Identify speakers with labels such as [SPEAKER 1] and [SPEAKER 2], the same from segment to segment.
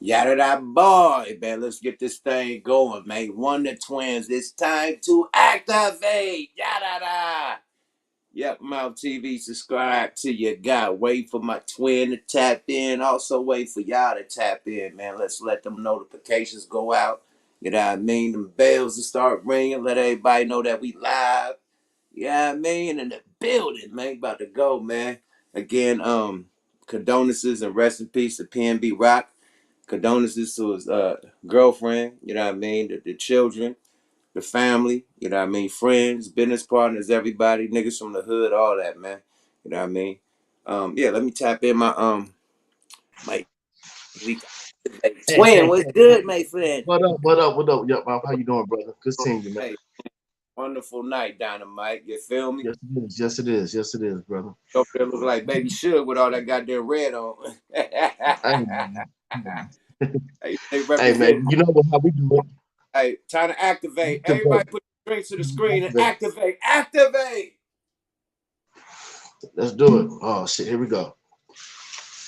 [SPEAKER 1] Yada da boy, man. Let's get this thing going, man. One to twins. It's time to activate. Yada da. Yep, Mouth TV. Subscribe to your guy. Wait for my twin to tap in. Also wait for y'all to tap in, man. Let's let them notifications go out. You know what I mean? Them bells to start ringing. Let everybody know that we live. Yeah, I mean, in the building, man. About to go, man. Again, condolences and rest in peace to PnB Rock. Condolences to his girlfriend, you know what I mean, the children, the family, you know what I mean, friends, business partners, everybody, niggas from the hood, all that, man. You know what I mean? Yeah, let me tap in my we twin. What's good, my friend?
[SPEAKER 2] What up? What up? What up? Yup, how you doing, brother? Good seeing you, man.
[SPEAKER 1] Hey, wonderful night, Dynamite. You feel me?
[SPEAKER 2] Yes, it is. Yes, it is. Yes, it is, brother.
[SPEAKER 1] Over there look like Baby Sugar with all that goddamn red on.
[SPEAKER 2] Hey, man.
[SPEAKER 1] Hey, they
[SPEAKER 2] Hey,
[SPEAKER 1] represent.
[SPEAKER 2] man. You know how we do it.
[SPEAKER 1] Hey, time to activate.
[SPEAKER 2] Activate.
[SPEAKER 1] Everybody put your drinks to the screen and
[SPEAKER 2] Activate.
[SPEAKER 1] activate. Activate.
[SPEAKER 2] Let's do it. Oh shit, here we go.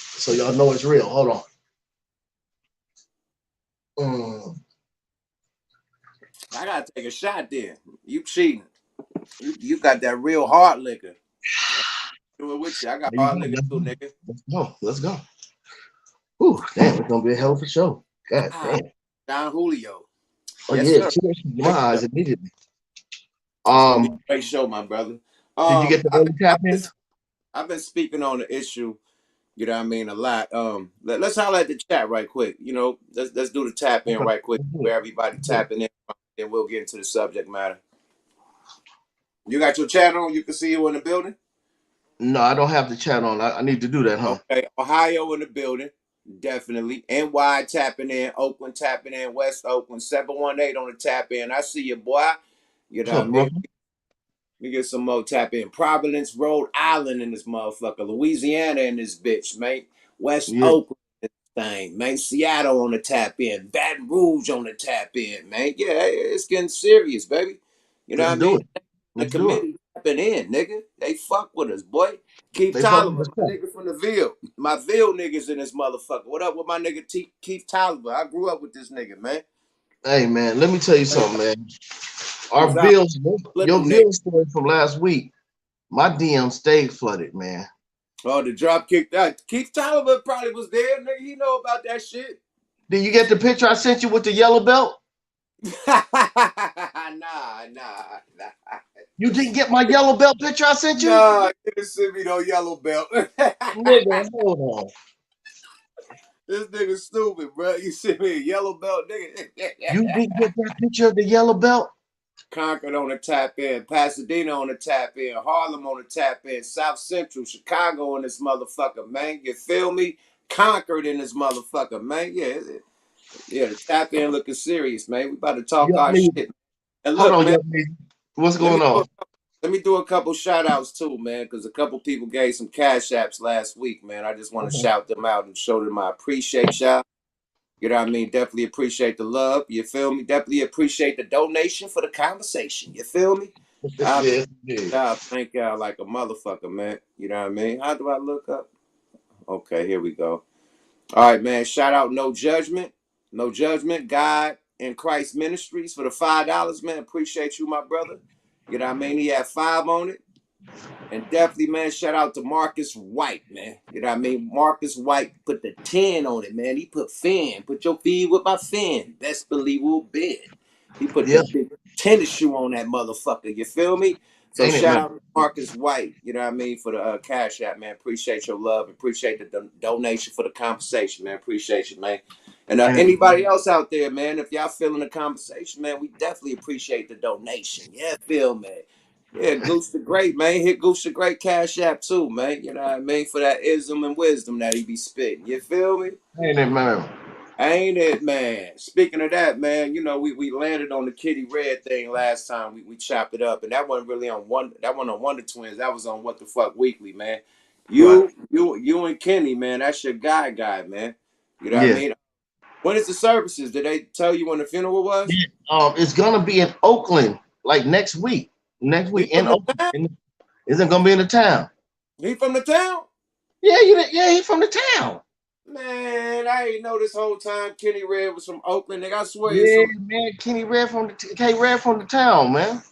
[SPEAKER 2] So y'all know it's real. Hold on.
[SPEAKER 1] I gotta take a shot then. You cheating. You got that real hard liquor. Do it with you. I got
[SPEAKER 2] There you
[SPEAKER 1] hard
[SPEAKER 2] go.
[SPEAKER 1] liquor too, nigga.
[SPEAKER 2] Let's go. Let's go. Ooh, damn, it's gonna be a hell of a show. God
[SPEAKER 1] Ah,
[SPEAKER 2] damn.
[SPEAKER 1] Don Julio.
[SPEAKER 2] Oh
[SPEAKER 1] Yes,
[SPEAKER 2] yeah,
[SPEAKER 1] sir.
[SPEAKER 2] tears from my
[SPEAKER 1] Great
[SPEAKER 2] eyes
[SPEAKER 1] show.
[SPEAKER 2] immediately.
[SPEAKER 1] It's gonna be
[SPEAKER 2] Um,
[SPEAKER 1] a great show, my brother.
[SPEAKER 2] did you get the
[SPEAKER 1] I've
[SPEAKER 2] early
[SPEAKER 1] been,
[SPEAKER 2] tap
[SPEAKER 1] I've been,
[SPEAKER 2] ins?
[SPEAKER 1] I've been speaking on the issue. You know what I mean, a lot. Let's highlight the chat right quick. You know, let's do the tap in
[SPEAKER 2] Okay.
[SPEAKER 1] right quick where everybody
[SPEAKER 2] Let's do it.
[SPEAKER 1] tapping in, and we'll get into the subject matter. You got your chat on. You can see you in the building.
[SPEAKER 2] No, I don't have the chat on. I need to do that, huh?
[SPEAKER 1] Okay, Ohio in the building, definitely. NY tapping in, Oakland tapping in, West Oakland, 718 on the tap in. I see you, boy. You know
[SPEAKER 2] What's
[SPEAKER 1] what I
[SPEAKER 2] up,
[SPEAKER 1] mean?
[SPEAKER 2] Brooklyn?
[SPEAKER 1] We get some more tap in. Providence, Rhode Island in this motherfucker. Louisiana in this bitch, mate. West
[SPEAKER 2] Yeah,
[SPEAKER 1] Oakland in this thing, man. Seattle on the tap in. Baton Rouge on the tap in, man. Yeah, it's getting serious, baby. You know what
[SPEAKER 2] let's
[SPEAKER 1] I
[SPEAKER 2] do
[SPEAKER 1] mean?
[SPEAKER 2] it.
[SPEAKER 1] The
[SPEAKER 2] Let's do it.
[SPEAKER 1] committee tapping in, nigga. They fuck with us, boy. Keith
[SPEAKER 2] They fucking
[SPEAKER 1] Tolliver,
[SPEAKER 2] us
[SPEAKER 1] my
[SPEAKER 2] up.
[SPEAKER 1] nigga from the Ville. My Ville niggas in this motherfucker. What up with my nigga Keith Tolliver? I grew up with this nigga, man.
[SPEAKER 2] Hey man, let me tell you something, man.
[SPEAKER 1] He's
[SPEAKER 2] Our
[SPEAKER 1] out
[SPEAKER 2] bills,
[SPEAKER 1] with
[SPEAKER 2] your
[SPEAKER 1] them niggas.
[SPEAKER 2] bill story from last week, my DM stayed flooded, man.
[SPEAKER 1] Oh, the drop kicked out. Keith Tolliver probably was there, nigga. He know about that shit.
[SPEAKER 2] Did you get the picture I sent you with the yellow belt?
[SPEAKER 1] Nah.
[SPEAKER 2] You didn't get my yellow belt picture I sent you?
[SPEAKER 1] Nah, you didn't send me no yellow belt.
[SPEAKER 2] Nigga, hold on.
[SPEAKER 1] This nigga stupid, bro. You sent me a yellow belt, nigga.
[SPEAKER 2] You didn't get that picture of the yellow belt?
[SPEAKER 1] Concord on the tap in, Pasadena on the tap in, Harlem on the tap in, South Central, Chicago in this motherfucker, man. You feel me? Concord in this motherfucker, man. Yeah, the tap in looking serious, man. We about to talk
[SPEAKER 2] Young
[SPEAKER 1] our
[SPEAKER 2] me.
[SPEAKER 1] shit. And
[SPEAKER 2] Hold
[SPEAKER 1] look,
[SPEAKER 2] on,
[SPEAKER 1] man,
[SPEAKER 2] young me. What's
[SPEAKER 1] let me
[SPEAKER 2] going on?
[SPEAKER 1] let me do a couple shout outs too, man, because a couple people gave some cash apps last week, man. I just want to
[SPEAKER 2] Okay.
[SPEAKER 1] shout them out and show them I appreciate y'all. You know what I mean? Definitely appreciate the love. You feel me? Definitely appreciate the donation for the conversation. You feel me? I appreciate
[SPEAKER 2] Yes, yeah.
[SPEAKER 1] y'all. Thank y'all like a motherfucker, man. You know what I mean? How do I look up? Okay, here we go. All right, man. Shout out No Judgment. No Judgment. God and Christ Ministries for the $5, man. Appreciate you, my brother. You know what I mean? He had 5 on it. And definitely, man, shout out to Marcus White, man. You know what I mean? Marcus White put the 10 on it, man. He put fin. Put your feet with my fin. Best believable bid. He put the
[SPEAKER 2] Yeah,
[SPEAKER 1] big tennis shoe on that motherfucker. You feel me? So
[SPEAKER 2] ain't it,
[SPEAKER 1] shout
[SPEAKER 2] man?
[SPEAKER 1] out to Marcus White. You know what I mean? For the cash app, man. Appreciate your love. Appreciate the donation for the conversation, man. Appreciate you, man. And
[SPEAKER 2] Ain't it,
[SPEAKER 1] anybody else out there, man, if y'all feeling the conversation, man, we definitely appreciate the donation. Yeah, feel me? Yeah, Goose the Great, man. Hit Goose the Great cash app too, man. You know what I mean? For that ism and wisdom that he be spitting. You feel me?
[SPEAKER 2] ain't it, man?
[SPEAKER 1] Ain't it, man? Speaking of that, man, you know, we landed on the Kitty Red thing last time. We chopped it up, and that wasn't really on one. That wasn't on Wonder Twins. That was on What the Fuck Weekly, man.
[SPEAKER 2] Right.
[SPEAKER 1] You and Kenny, man. That's your guy, man. You know what I
[SPEAKER 2] Yeah.
[SPEAKER 1] mean? When is the services? Did they tell you when the funeral was?
[SPEAKER 2] Yeah. It's gonna be in Oakland like next week. Next
[SPEAKER 1] He
[SPEAKER 2] week in
[SPEAKER 1] from the
[SPEAKER 2] Oakland.
[SPEAKER 1] town.
[SPEAKER 2] Isn't gonna be in the town.
[SPEAKER 1] He from the town.
[SPEAKER 2] Yeah, yeah, he from the town.
[SPEAKER 1] Man, I ain't know this whole time Kenny Red was from Oakland. Nigga, I swear he's
[SPEAKER 2] Yeah,
[SPEAKER 1] from.
[SPEAKER 2] man. Kenny Red from the K Red from the town, man.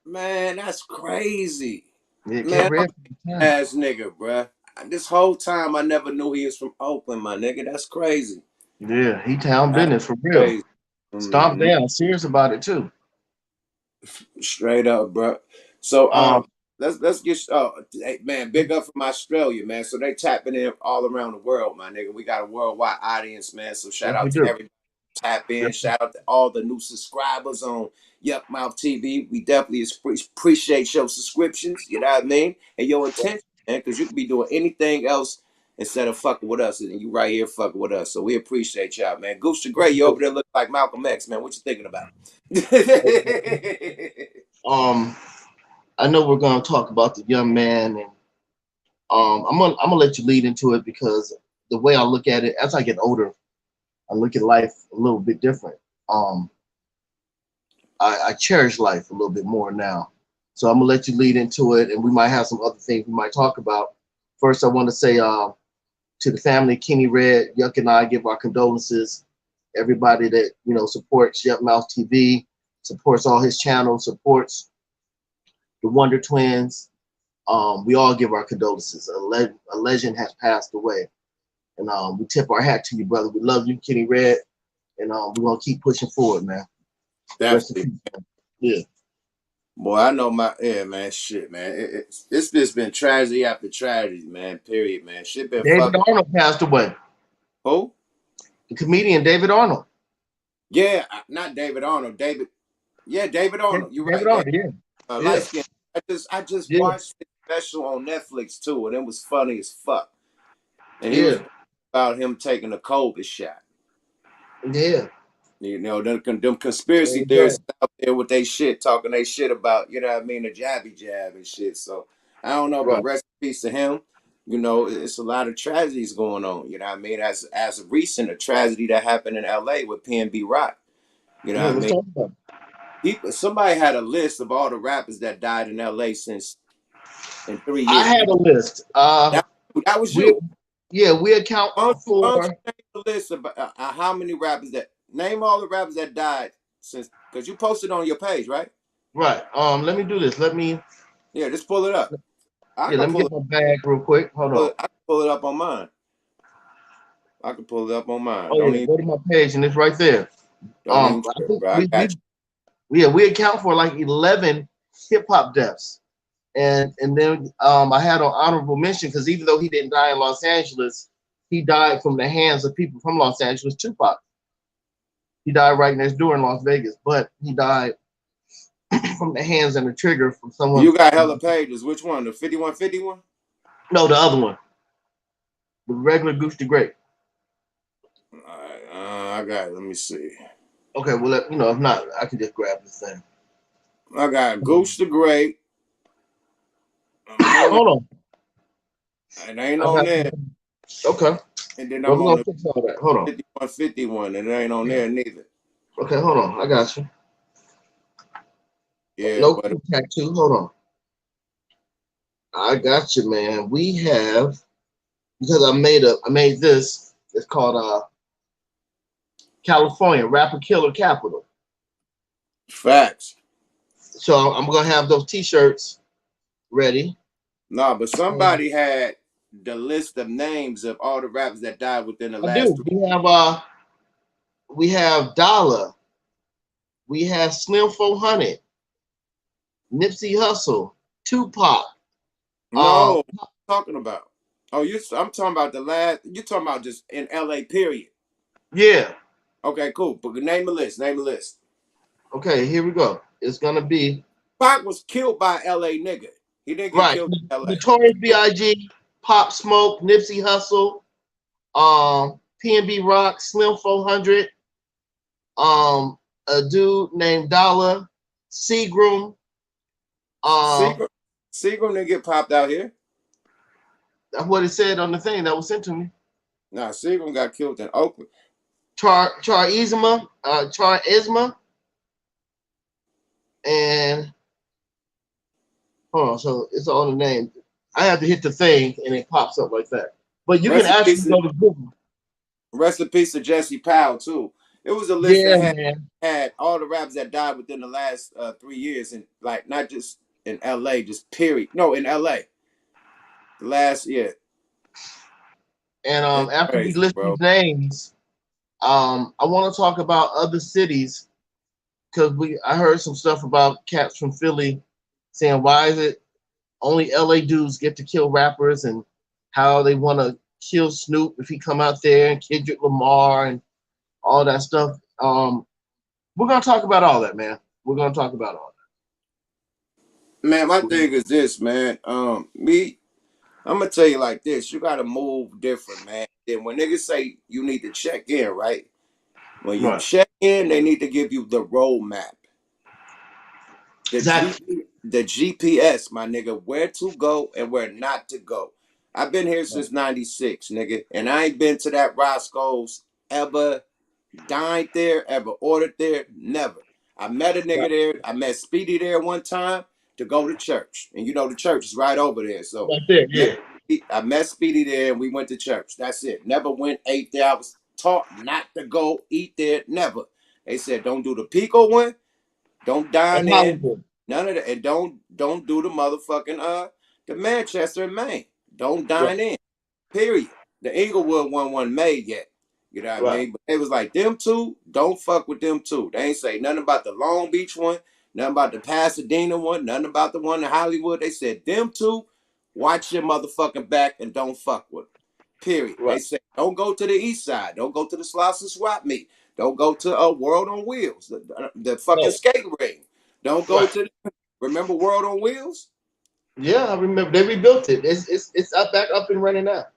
[SPEAKER 1] Man, that's crazy.
[SPEAKER 2] Yeah, K
[SPEAKER 1] Man, I'm
[SPEAKER 2] Red from the
[SPEAKER 1] an
[SPEAKER 2] town.
[SPEAKER 1] ass nigga, bruh. This whole time I never knew he was from Oakland, my nigga. That's crazy.
[SPEAKER 2] Yeah, he town
[SPEAKER 1] That's
[SPEAKER 2] business for real.
[SPEAKER 1] crazy.
[SPEAKER 2] Stomp
[SPEAKER 1] Mhm.
[SPEAKER 2] down, serious about it too.
[SPEAKER 1] Straight up, bro. So
[SPEAKER 2] Um,
[SPEAKER 1] let's get hey, man, big up from Australia, man. So they tapping in all around the world, my nigga. We got a worldwide audience, man. So shout
[SPEAKER 2] yes, we
[SPEAKER 1] out to
[SPEAKER 2] do.
[SPEAKER 1] everybody who tap in.
[SPEAKER 2] Yes,
[SPEAKER 1] Shout out to all the new subscribers on Yuck Mouth TV. We definitely appreciate your subscriptions. You know what I mean, and your attention, man, because you could be doing anything else instead of fucking with us, and you right here fucking with us. So we appreciate y'all, man. Goose the Gray,
[SPEAKER 2] we
[SPEAKER 1] you over
[SPEAKER 2] do.
[SPEAKER 1] there look like Malcolm X, man. What you thinking about?
[SPEAKER 2] Um, I know we're gonna talk about the young man, and I'm gonna let you lead into it because the way I look at it, as I get older, I look at life a little bit different. Um, I cherish life a little bit more now. So I'm gonna let you lead into it, and we might have some other things we might talk about. First, I want to say to the family, Kenny Red, Yuck, and I give our condolences. Everybody that supports Yuck Mouth TV, supports all his channels, supports the Wonder Twins. We all give our condolences. A legend has passed away, and we tip our hat to you, brother. We love you, Kenny Red, and we're gonna keep pushing forward, man. Rest in
[SPEAKER 1] Definitely.
[SPEAKER 2] peace, man. Yeah.
[SPEAKER 1] Boy, I know man, shit, man. It's just been tragedy after tragedy, man. Period, man. Shit been
[SPEAKER 2] David
[SPEAKER 1] fucked.
[SPEAKER 2] Arnold passed away.
[SPEAKER 1] Who?
[SPEAKER 2] The comedian David Arnold.
[SPEAKER 1] Yeah, not David Arnold. Yeah, David Arnold. You're
[SPEAKER 2] David
[SPEAKER 1] right.
[SPEAKER 2] Arnold, yeah.
[SPEAKER 1] Light
[SPEAKER 2] Yeah.
[SPEAKER 1] skin. I just
[SPEAKER 2] Yeah.
[SPEAKER 1] watched the special on Netflix too, and it was funny as fuck. And he was
[SPEAKER 2] Yeah.
[SPEAKER 1] about him taking a COVID shot.
[SPEAKER 2] Yeah.
[SPEAKER 1] You know, them
[SPEAKER 2] There
[SPEAKER 1] conspiracy
[SPEAKER 2] you go.
[SPEAKER 1] theorists out there with they shit, talking they shit about, you know what I mean, the jabby jab and shit. So I don't know, but
[SPEAKER 2] Right.
[SPEAKER 1] rest in peace to him. You know, it's a lot of tragedies going on. You know what I mean? As of recent, a tragedy that happened in LA with PnB Rock. You know
[SPEAKER 2] Yeah,
[SPEAKER 1] what I
[SPEAKER 2] let's
[SPEAKER 1] mean?
[SPEAKER 2] talk about it.
[SPEAKER 1] Somebody had a list of all the rappers that died in LA since in 3 years.
[SPEAKER 2] I had a list.
[SPEAKER 1] That, that was
[SPEAKER 2] We
[SPEAKER 1] you.
[SPEAKER 2] we account
[SPEAKER 1] Why don't
[SPEAKER 2] for
[SPEAKER 1] you name the list of how many rappers that name all the rappers that died since because you posted on your page, right?
[SPEAKER 2] right. Let me do this.
[SPEAKER 1] Yeah, just pull it up. I can
[SPEAKER 2] Let me
[SPEAKER 1] pull
[SPEAKER 2] get
[SPEAKER 1] it.
[SPEAKER 2] my bag real quick. Hold on.
[SPEAKER 1] I can pull it up on mine. I can pull it up on mine.
[SPEAKER 2] Oh yeah, go to my page and it's right there.
[SPEAKER 1] Don't even
[SPEAKER 2] I
[SPEAKER 1] trip,
[SPEAKER 2] think
[SPEAKER 1] bro. I got
[SPEAKER 2] we account for like 11 hip hop deaths, and then I had an honorable mention because even though he didn't die in Los Angeles, he died from the hands of people from Los Angeles. Tupac, he died right next door in Las Vegas, but he died from the hands and the trigger from someone.
[SPEAKER 1] you. Got hella pages. Which one? The 5151?
[SPEAKER 2] No, the other one, the regular Goose the Great.
[SPEAKER 1] All right, I got it. Let me see.
[SPEAKER 2] Okay, well, if not, I can just grab this thing.
[SPEAKER 1] I got Gooch the Great. I'm pulling.
[SPEAKER 2] Hold on,
[SPEAKER 1] It ain't
[SPEAKER 2] I
[SPEAKER 1] on
[SPEAKER 2] got
[SPEAKER 1] there.
[SPEAKER 2] you. Okay,
[SPEAKER 1] And then
[SPEAKER 2] well,
[SPEAKER 1] I'm
[SPEAKER 2] we're
[SPEAKER 1] on
[SPEAKER 2] gonna
[SPEAKER 1] the
[SPEAKER 2] fix all that. Hold on.
[SPEAKER 1] 5151, and it ain't on there neither.
[SPEAKER 2] Okay, hold on. I got you.
[SPEAKER 1] Yeah,
[SPEAKER 2] No
[SPEAKER 1] but
[SPEAKER 2] tattoo. Hold on. I got you, man. We have because I made this. It's called California Rapper Killer Capital.
[SPEAKER 1] facts.
[SPEAKER 2] So I'm gonna have those T-shirts ready.
[SPEAKER 1] No, but
[SPEAKER 2] Um,
[SPEAKER 1] somebody had the list of names of all the rappers that died within the
[SPEAKER 2] I
[SPEAKER 1] last
[SPEAKER 2] do.
[SPEAKER 1] three.
[SPEAKER 2] We have Dollar. We have Slim 400, Nipsey Hussle, Tupac. Um,
[SPEAKER 1] No, talking about. Oh, I'm talking about the last. You're talking about just in LA. Period.
[SPEAKER 2] yeah.
[SPEAKER 1] Okay, cool. But name a list. Name a list.
[SPEAKER 2] Okay, here we go. It's gonna be
[SPEAKER 1] Pac was killed by LA nigga. He didn't get
[SPEAKER 2] right.
[SPEAKER 1] killed in LA.
[SPEAKER 2] Notorious B.I.G., Pop Smoke, Nipsey Hussle, PnB Rock, Slim 400, um, a dude named Dollar, Seagram,
[SPEAKER 1] Seagram, Seagram didn't get popped out here.
[SPEAKER 2] that's what it said on the thing that was sent to me.
[SPEAKER 1] Nah, Seagram got killed in Oakland.
[SPEAKER 2] Char Isma, and hold on, so it's all the name. I have to hit the thing and it pops up like that. But you can
[SPEAKER 1] Rest in
[SPEAKER 2] actually
[SPEAKER 1] peace.
[SPEAKER 2] go to Google.
[SPEAKER 1] Rest in peace to Jesse Powell too. It was a list
[SPEAKER 2] Yeah,
[SPEAKER 1] that
[SPEAKER 2] man.
[SPEAKER 1] had all the rappers that died within the last 3 years, and like not just in L.A., just period. No, in L.A. The last year.
[SPEAKER 2] And
[SPEAKER 1] It's
[SPEAKER 2] after we
[SPEAKER 1] crazy,
[SPEAKER 2] list
[SPEAKER 1] bro.
[SPEAKER 2] these names, I want to talk about other cities because I heard some stuff about cats from Philly saying why is it only LA dudes get to kill rappers and how they want to kill Snoop if he come out there and Kendrick Lamar and all that stuff. We're gonna talk about all that, man. We're gonna talk about all
[SPEAKER 1] Man, my
[SPEAKER 2] that.
[SPEAKER 1] thing is this, man. I'm gonna tell you like this: you gotta move different, man. Then when niggas say you need to check in, right? When you
[SPEAKER 2] Right.
[SPEAKER 1] check in, they need to give you the roadmap,
[SPEAKER 2] Exactly.
[SPEAKER 1] the GPS, my nigga, where to go and where not to go. I've been here
[SPEAKER 2] Right.
[SPEAKER 1] since '96, nigga, and I ain't been to that Roscoe's ever, dined there, ever ordered there, never. I met a nigga
[SPEAKER 2] Right.
[SPEAKER 1] there. I met Speedy there one time to go to church, and you know the church is right over there. So
[SPEAKER 2] Right there.
[SPEAKER 1] met,
[SPEAKER 2] Yeah.
[SPEAKER 1] I met Speedy there, and we went to church. That's it. Never went ate there. I was taught not to go eat there. Never. They said don't do the Pico one. Don't
[SPEAKER 2] And
[SPEAKER 1] dine in.
[SPEAKER 2] Hollywood.
[SPEAKER 1] None of that. And don't do the motherfucking the Manchester and Maine. Don't
[SPEAKER 2] Right.
[SPEAKER 1] dine in. Period. The Inglewood one wasn't made yet. You know what I
[SPEAKER 2] Right.
[SPEAKER 1] mean? But it was like them two, don't fuck with them two. They ain't say nothing about the Long Beach one, nothing about the Pasadena one, nothing about the one in Hollywood. They said them two, watch your motherfucking back and don't fuck with them. Period. They
[SPEAKER 2] Right.
[SPEAKER 1] said don't go to the east side. Don't go to the Slauson Swap Meet. Don't go to a World on Wheels, the fucking
[SPEAKER 2] No.
[SPEAKER 1] skate ring. Don't go
[SPEAKER 2] Right.
[SPEAKER 1] to remember World on Wheels?
[SPEAKER 2] Yeah, I remember they rebuilt it. It's up back up and running now.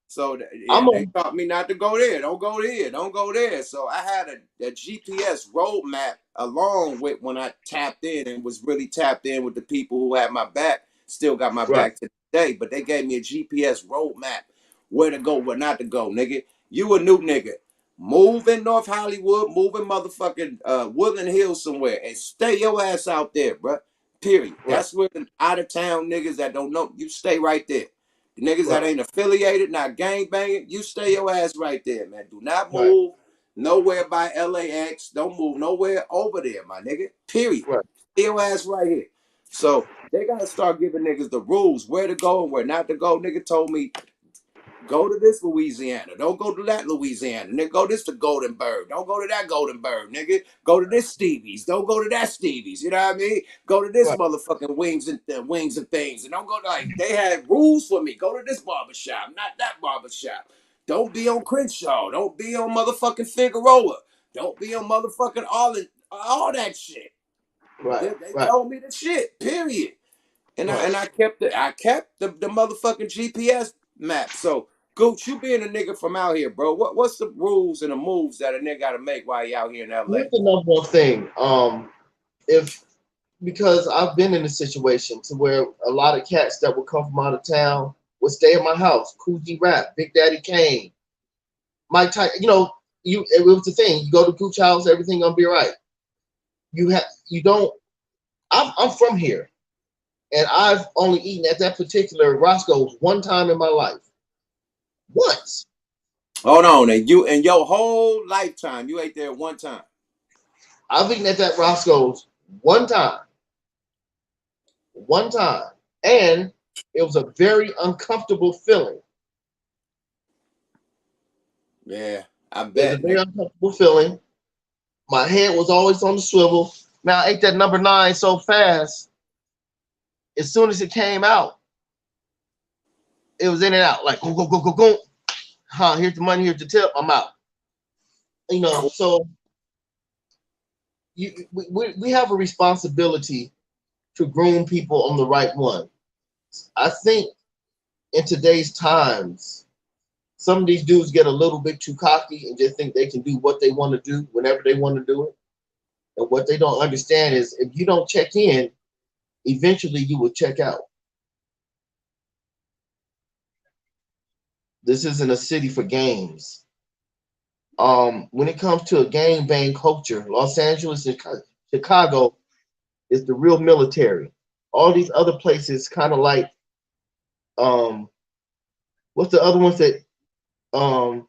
[SPEAKER 1] So
[SPEAKER 2] I'm
[SPEAKER 1] yeah, they
[SPEAKER 2] on.
[SPEAKER 1] taught me not to go there. Don't go there. Don't go there. So I had a GPS roadmap along with when I tapped in and was really tapped in with the people who had my back. Still got my
[SPEAKER 2] Right.
[SPEAKER 1] back to this day, but they gave me a GPS roadmap where to go, where not to go, nigga. You a new nigga. Move in North Hollywood, move in motherfucking Woodland Hills somewhere, and stay your ass out there, bruh. Period.
[SPEAKER 2] Right.
[SPEAKER 1] That's where the out of town niggas that don't know you stay right there. The niggas that
[SPEAKER 2] Right.
[SPEAKER 1] ain't affiliated, not gang banging, you stay your ass right there, man. Do not
[SPEAKER 2] Right.
[SPEAKER 1] move nowhere by LAX. Don't move nowhere over there, my nigga. Period.
[SPEAKER 2] Right.
[SPEAKER 1] Stay your ass right here. So they gotta start giving niggas the rules, where to go and where not to go. Nigga told me go to this Louisiana. Don't go to that Louisiana. Nigga, go this to Goldenberg. Don't go to that Goldenberg, nigga. Go to this Stevie's. Don't go to that Stevie's. You know what I mean? Go to this
[SPEAKER 2] Right.
[SPEAKER 1] motherfucking wings and things. And don't go to, like, they had rules for me. Go to this barbershop, not that barbershop. Don't be on Crenshaw. Don't be on motherfucking Figueroa. Don't be on motherfucking all that shit.
[SPEAKER 2] Right.
[SPEAKER 1] They
[SPEAKER 2] Right.
[SPEAKER 1] told me the shit. Period. And I
[SPEAKER 2] Right.
[SPEAKER 1] and I kept the motherfucking GPS map. So Gooch, you being a nigga from out here, bro. What's the rules and the moves that a nigga gotta make while he out here in LA?
[SPEAKER 2] Here's the number one thing. If because I've been in a situation to where a lot of cats that would come from out of town would stay at my house. Coogee Rap, Big Daddy Kane, Mike Tyson. It was the thing. You go to Gooch House, everything gonna be right. You don't. I'm from here, and I've only eaten at that particular Roscoe's one time in my life. Once.
[SPEAKER 1] Hold on, and you in your whole lifetime, you ate there one time.
[SPEAKER 2] I've eaten at that Roscoe's one time. One time. And it was a very uncomfortable feeling.
[SPEAKER 1] Yeah, I
[SPEAKER 2] It was a
[SPEAKER 1] bet,
[SPEAKER 2] very
[SPEAKER 1] nigga.
[SPEAKER 2] uncomfortable feeling. My head was always on the swivel. Now I ate that number 9 so fast. As soon as it came out, it was in and out. Like go go go go go. Huh? Here's the money. Here's the tip. I'm out. So we have a responsibility to groom people on the right one. I think in today's times, some of these dudes get a little bit too cocky and just think they can do what they want to do whenever they want to do it. And what they don't understand is if you don't check in, eventually you will check out. This isn't a city for games. When it comes to a gang bang culture, Los Angeles and Chicago is the real military. All these other places kind of like um, what's the other ones that um,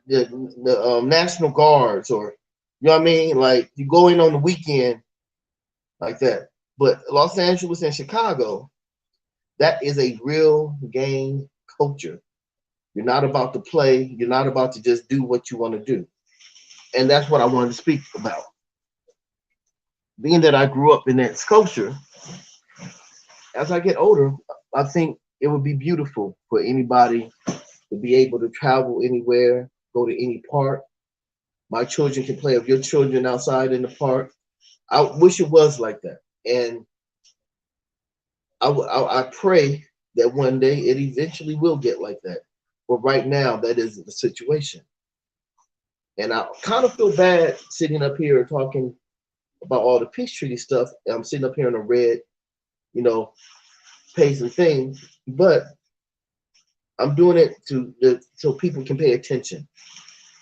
[SPEAKER 2] the National Guards, or you know what I mean? Like you go in on the weekend like that. But Los Angeles and Chicago, that is a real gang culture. You're not about to play. You're not about to just do what you want to do. And that's what I wanted to speak about. Being that I grew up in that culture, as I get older, I think it would be beautiful for anybody to be able to travel anywhere, go to any park. My children can play with your children outside in the park. I wish it was like that. And I pray that one day it eventually will get like that. But right now, that isn't the situation. And I kind of feel bad sitting up here talking about all the peace treaty stuff. And I'm sitting up here in a red, you know, pace and things. But I'm doing it so people can pay attention.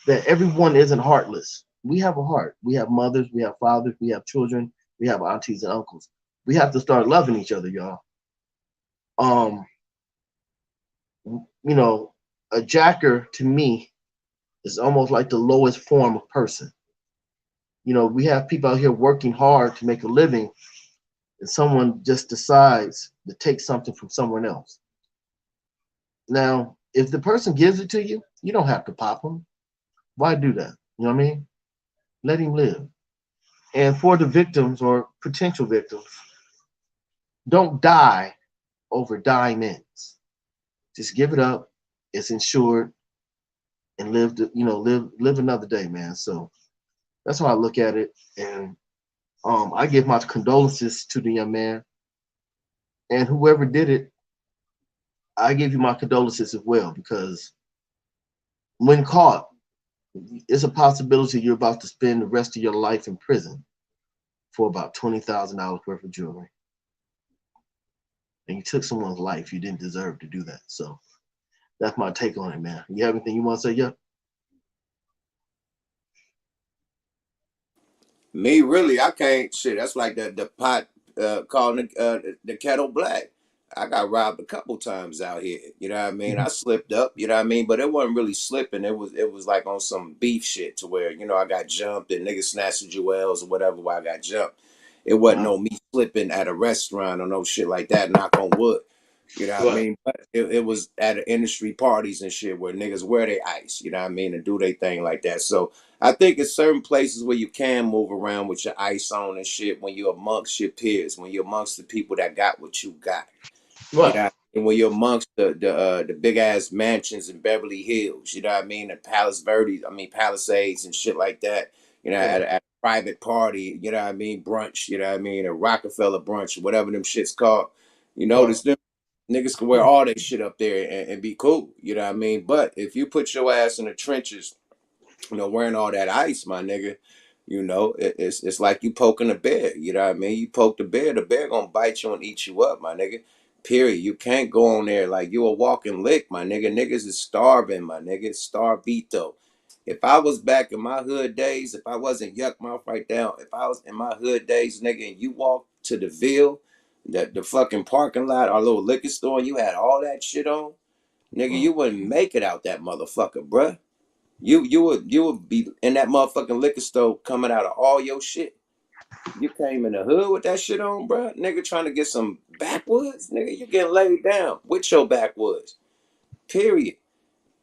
[SPEAKER 2] That everyone isn't heartless. We have a heart. We have mothers, we have fathers, we have children, we have aunties and uncles. We have to start loving each other, y'all. Um, you know, a jacker to me is almost like the lowest form of person. We have people out here working hard to make a living, and someone just decides to take something from someone else. Now, if the person gives it to you, you don't have to pop them. Why do that? You know what I mean? Let him live. And for the victims or potential victims, don't die over diamonds. Just give it up. It's insured, and live another day, man. So that's how I look at it. And I give my condolences to the young man, and whoever did it. I give you my condolences as well, because when caught, it's a possibility you're about to spend the rest of your life in prison for about $20,000 worth of jewelry, and you took someone's life. You didn't deserve to do that. So that's my take on it, man. You have anything you want to say? Yeah.
[SPEAKER 1] Me, really, I can't. Shit, that's like the pot calling the kettle black. I got robbed a couple times out here. You know what I mean? I slipped up. You know what I mean? But it wasn't really slipping. It was like on some beef shit to where I got jumped and niggas snatched the jewels or whatever while I got jumped. It wasn't
[SPEAKER 2] Uh-huh.
[SPEAKER 1] no me slipping at a restaurant or no shit like that. Knock on wood. You know what I
[SPEAKER 2] Right.
[SPEAKER 1] mean? But it was at industry parties and shit where niggas wear their ice. You know what I mean? And do their thing like that. So I think it's certain places where you can move around with your ice on and shit when you're amongst your peers, when you're amongst the people that got what you got. You
[SPEAKER 2] Right.
[SPEAKER 1] know, and when you're amongst the big ass mansions in Beverly Hills, you know what I mean, the Palisades and shit like that.
[SPEAKER 2] Right.
[SPEAKER 1] At a private party, you know what I mean, brunch, you know what I mean, a Rockefeller brunch, whatever them shits called. You
[SPEAKER 2] Right.
[SPEAKER 1] notice them niggas can wear all that shit up there and be cool, you know what I mean. But if you put your ass in the trenches, wearing all that ice, my nigga, it's like you poking a bear. You know what I mean? You poke the bear gonna bite you and eat you up, my nigga. Period. You can't go on there like you a walking lick, my nigga. Niggas is starving, my nigga. Starvito. If I was back in my hood days, if I wasn't yuck mouth right now, if I was in my hood days, nigga, and you walked to the Ville, the fucking parking lot, our little liquor store, and you had all that shit on, nigga,
[SPEAKER 2] Right.
[SPEAKER 1] you wouldn't make it out that motherfucker, bruh. You would be in that motherfucking liquor store coming out of all your shit. You came in the hood with that shit on, bro. Nigga trying to get some backwoods, nigga. You getting laid down with your backwoods. Period.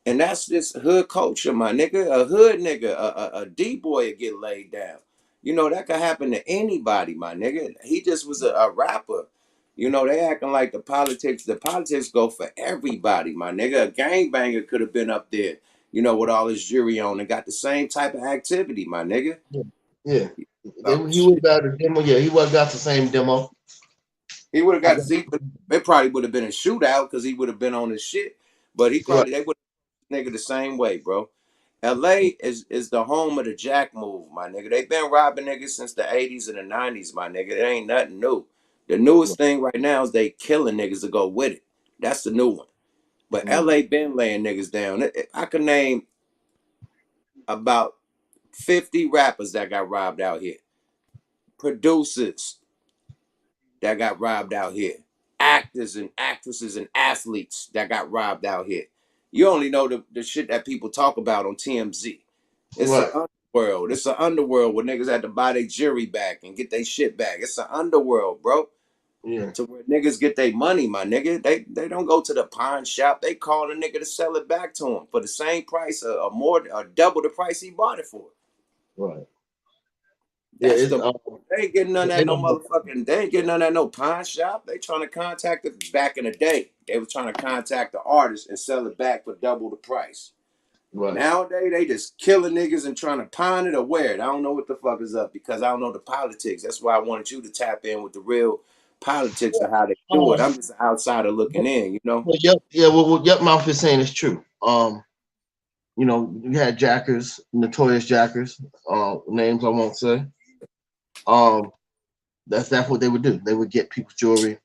[SPEAKER 1] And that's this hood culture, my nigga. A hood nigga, a D boy get laid down. That could happen to anybody, my nigga. He just was a rapper. They acting like the politics go for everybody, my nigga. A gangbanger could have been up there, with all his jury on and got the same type of activity, my nigga.
[SPEAKER 2] Yeah. Yeah.
[SPEAKER 1] So
[SPEAKER 2] He would
[SPEAKER 1] shit.
[SPEAKER 2] have got a demo. Yeah, he would have got the same demo.
[SPEAKER 1] He would have
[SPEAKER 2] I
[SPEAKER 1] got
[SPEAKER 2] got,
[SPEAKER 1] Zeke. It probably would have been a shootout because he would have been on his shit. But
[SPEAKER 2] right.
[SPEAKER 1] they would have nigga the same way, bro. LA is the home of the jack move, my nigga. They been robbing niggas since the 80s and the 90s, my nigga. It ain't nothing new. The newest thing right now is they killing niggas to go with it. That's the new one. But
[SPEAKER 2] Mm.
[SPEAKER 1] LA been laying niggas down. I can name about 50 rappers that got robbed out here. Producers that got robbed out here. Actors and actresses and athletes that got robbed out here. You only know the shit that people talk about on TMZ. It's an
[SPEAKER 2] Right.
[SPEAKER 1] underworld. It's an underworld where niggas had to buy their jury back and get their shit back. It's an underworld, bro.
[SPEAKER 2] Yeah.
[SPEAKER 1] To where niggas get their money, my nigga. They don't go to the pawn shop. They call the nigga to sell it back to him for the same price or more or double the price he bought it for.
[SPEAKER 2] Right. Yeah.
[SPEAKER 1] That's
[SPEAKER 2] It's
[SPEAKER 1] the they ain't getting none of
[SPEAKER 2] they
[SPEAKER 1] that no
[SPEAKER 2] don't know.
[SPEAKER 1] motherfucking they ain't getting none of that no pawn shop. They trying to contact it back in the day. They was trying to contact the artist and sell it back for double the price.
[SPEAKER 2] Right.
[SPEAKER 1] Nowadays they just killing niggas and trying to pawn it or wear it. I don't know what the fuck is up because I don't know the politics. That's why I wanted you to tap in with the real politics of how they do it.
[SPEAKER 2] Um.
[SPEAKER 1] I'm just an outsider looking in, you know.
[SPEAKER 2] Well, yep. Yeah. What Yep Mouth is saying is true. You know, you had jackers, notorious jackers. Names I won't say. Um. That's what they would do. They would get people's jewelry,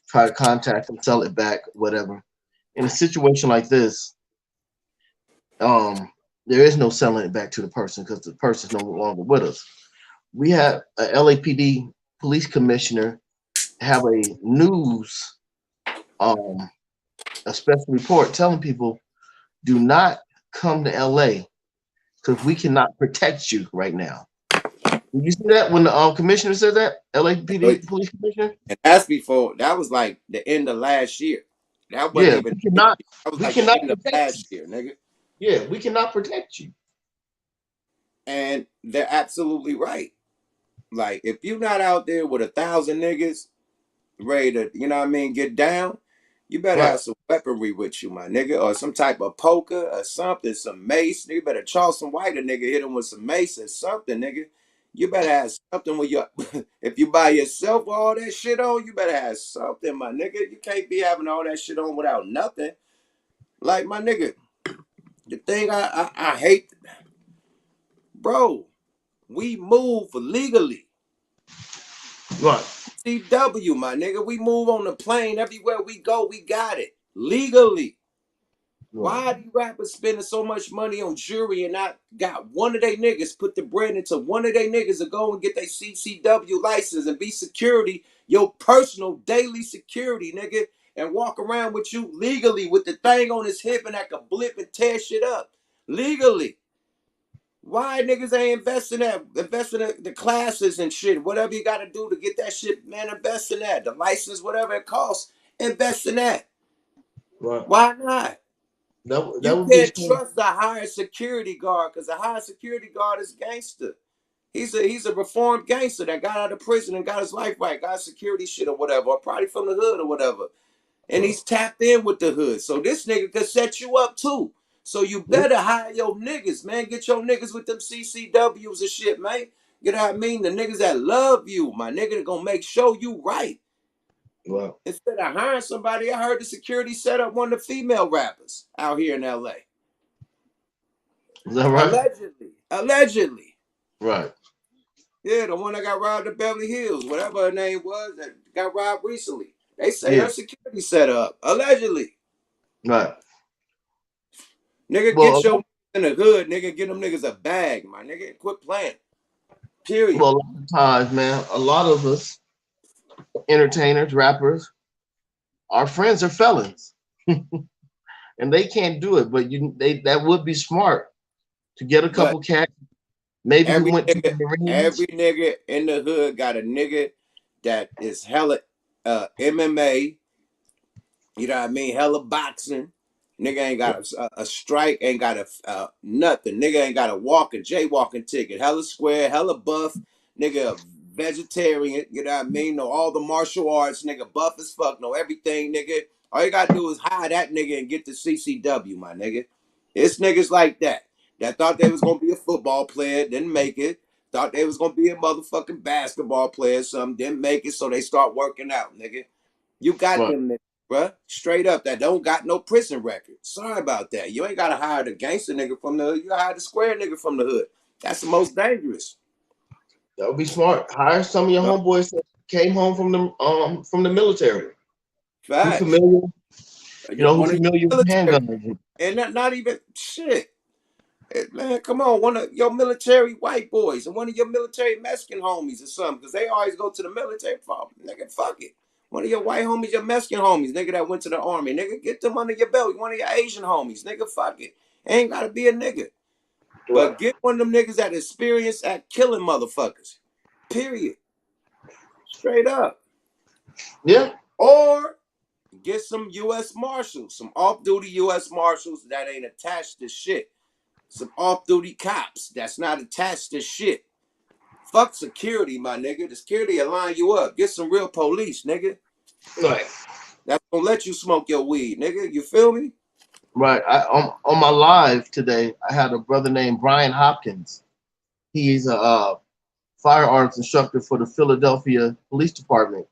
[SPEAKER 2] try to contact them, sell it back, whatever. In a situation like this, there is no selling it back to the person because the person's no longer with us. We had a LAPD police commissioner have a news, um, a special report telling people, do not come to LA because we cannot protect you right now. Did you see that when the commissioner said that? LAPD police commissioner?
[SPEAKER 1] And that's before that was like the end of last year. That wasn't
[SPEAKER 2] Yeah,
[SPEAKER 1] even that was
[SPEAKER 2] we
[SPEAKER 1] like the
[SPEAKER 2] cannot
[SPEAKER 1] end of
[SPEAKER 2] protect you.
[SPEAKER 1] last year, nigga.
[SPEAKER 2] Yeah, we cannot protect you.
[SPEAKER 1] And they're absolutely right. Like if you're not out there with 1,000 niggas ready to, you know what I mean, get down, you better
[SPEAKER 2] Right,
[SPEAKER 1] have some weaponry with you, my nigga, or some type of poker or something, some mace. You better Charleston White a nigga, hit him with some mace or something, nigga. You better have something with your. If you by yourself with all that shit on, you better have something, my nigga. You can't be having all that shit on without nothing. Like my nigga, the thing I hate, bro. We move legally.
[SPEAKER 2] right,
[SPEAKER 1] CW, my nigga. We move on the plane everywhere we go. We got it legally.
[SPEAKER 2] right,
[SPEAKER 1] Why are these rappers spending so much money on jewelry and not got one of their niggas put the bread into one of their niggas to go and get their CCW license and be security, your personal daily security, nigga, and walk around with you legally with the thing on his hip and that can blip and tear shit up legally. Why niggas ain't investing in the classes and shit, whatever you got to do to get that shit, man, invest in that. The license, whatever it costs, invest in that.
[SPEAKER 2] right.
[SPEAKER 1] Why not?
[SPEAKER 2] That
[SPEAKER 1] You
[SPEAKER 2] would be
[SPEAKER 1] can't
[SPEAKER 2] smart.
[SPEAKER 1] trust the higher security guard because the higher security guard is gangster. He's a reformed gangster that got out of prison and got his life right, got security shit or whatever, or probably from the hood or whatever. And
[SPEAKER 2] Right.
[SPEAKER 1] he's tapped in with the hood. So this nigga could set you up too. So you
[SPEAKER 2] Yep.
[SPEAKER 1] better hire your niggas, man. Get your niggas with them CCWs and shit, man. You know what I mean? The niggas that love you, my nigga, that gonna make sure you right.
[SPEAKER 2] Right.
[SPEAKER 1] Instead of hiring somebody, I heard the security set up one of the female rappers out here in LA.
[SPEAKER 2] Is that right?
[SPEAKER 1] Allegedly. Allegedly.
[SPEAKER 2] Right.
[SPEAKER 1] Yeah, the one that got robbed at Beverly Hills, whatever her name was, that got robbed recently. They say
[SPEAKER 2] Yeah.
[SPEAKER 1] her security set up. Allegedly.
[SPEAKER 2] Right.
[SPEAKER 1] Nigga,
[SPEAKER 2] Well,
[SPEAKER 1] get your in the hood, nigga. Get them niggas a bag, my nigga. Quit playing. Period.
[SPEAKER 2] a lot of times, man, a lot of us entertainers, rappers, our friends are felons, and they can't do it. But that would be smart to get a
[SPEAKER 1] But
[SPEAKER 2] couple cats, maybe who
[SPEAKER 1] every
[SPEAKER 2] went to the
[SPEAKER 1] nigga,
[SPEAKER 2] Marines.
[SPEAKER 1] every nigga in the hood got a nigga that is hella MMA. You know what I mean? Hella boxing. Nigga ain't got a strike, ain't got a nothing. Nigga ain't got a walking, jaywalking ticket. Hella square, hella buff. Nigga a vegetarian. You know what I mean? Know all the martial arts. Nigga buff as fuck. Know everything, nigga. All you gotta do is hire that nigga and get the CCW, my nigga. It's niggas like that that thought they was gonna be a football player, didn't make it. Thought they was gonna be a motherfucking basketball player, something didn't make it, so they start working out, nigga. You got
[SPEAKER 2] Right.
[SPEAKER 1] them niggas, bruh. Straight up, that don't got no prison record. Sorry about that. You ain't gotta hire the gangster nigga from the hood. You hire the square nigga from the hood. That's the most dangerous.
[SPEAKER 2] That would be smart. Hire some of your
[SPEAKER 1] Uh,
[SPEAKER 2] homeboys that came home from the military, who
[SPEAKER 1] Facts.
[SPEAKER 2] familiar, who
[SPEAKER 1] One of
[SPEAKER 2] familiar
[SPEAKER 1] your
[SPEAKER 2] with
[SPEAKER 1] military,
[SPEAKER 2] handguns.
[SPEAKER 1] and not even shit. Man, come on, one of your military white boys and one of your military Mexican homies or something, because they always go to the military. Nigga, fuck it. One of your white homies, your Mexican homies, nigga that went to the army. Nigga, get them under your belt. One of your Asian homies. Nigga, fuck it. Ain't gotta be a nigga.
[SPEAKER 2] Right.
[SPEAKER 1] But get one of them niggas that experience at killing motherfuckers. Period. Straight up.
[SPEAKER 2] Yeah.
[SPEAKER 1] Or get some U.S. Marshals, some off-duty U.S. Marshals that ain't attached to shit. Some off-duty cops that's not attached to shit. Fuck security, my nigga. The security will line you up. Get some real police, nigga.
[SPEAKER 2] Right.
[SPEAKER 1] That's gonna let you smoke your weed, nigga. You feel me?
[SPEAKER 2] Right. On my live today, I had a brother named Brian Hopkins. He's a firearms instructor for the Philadelphia Police Department,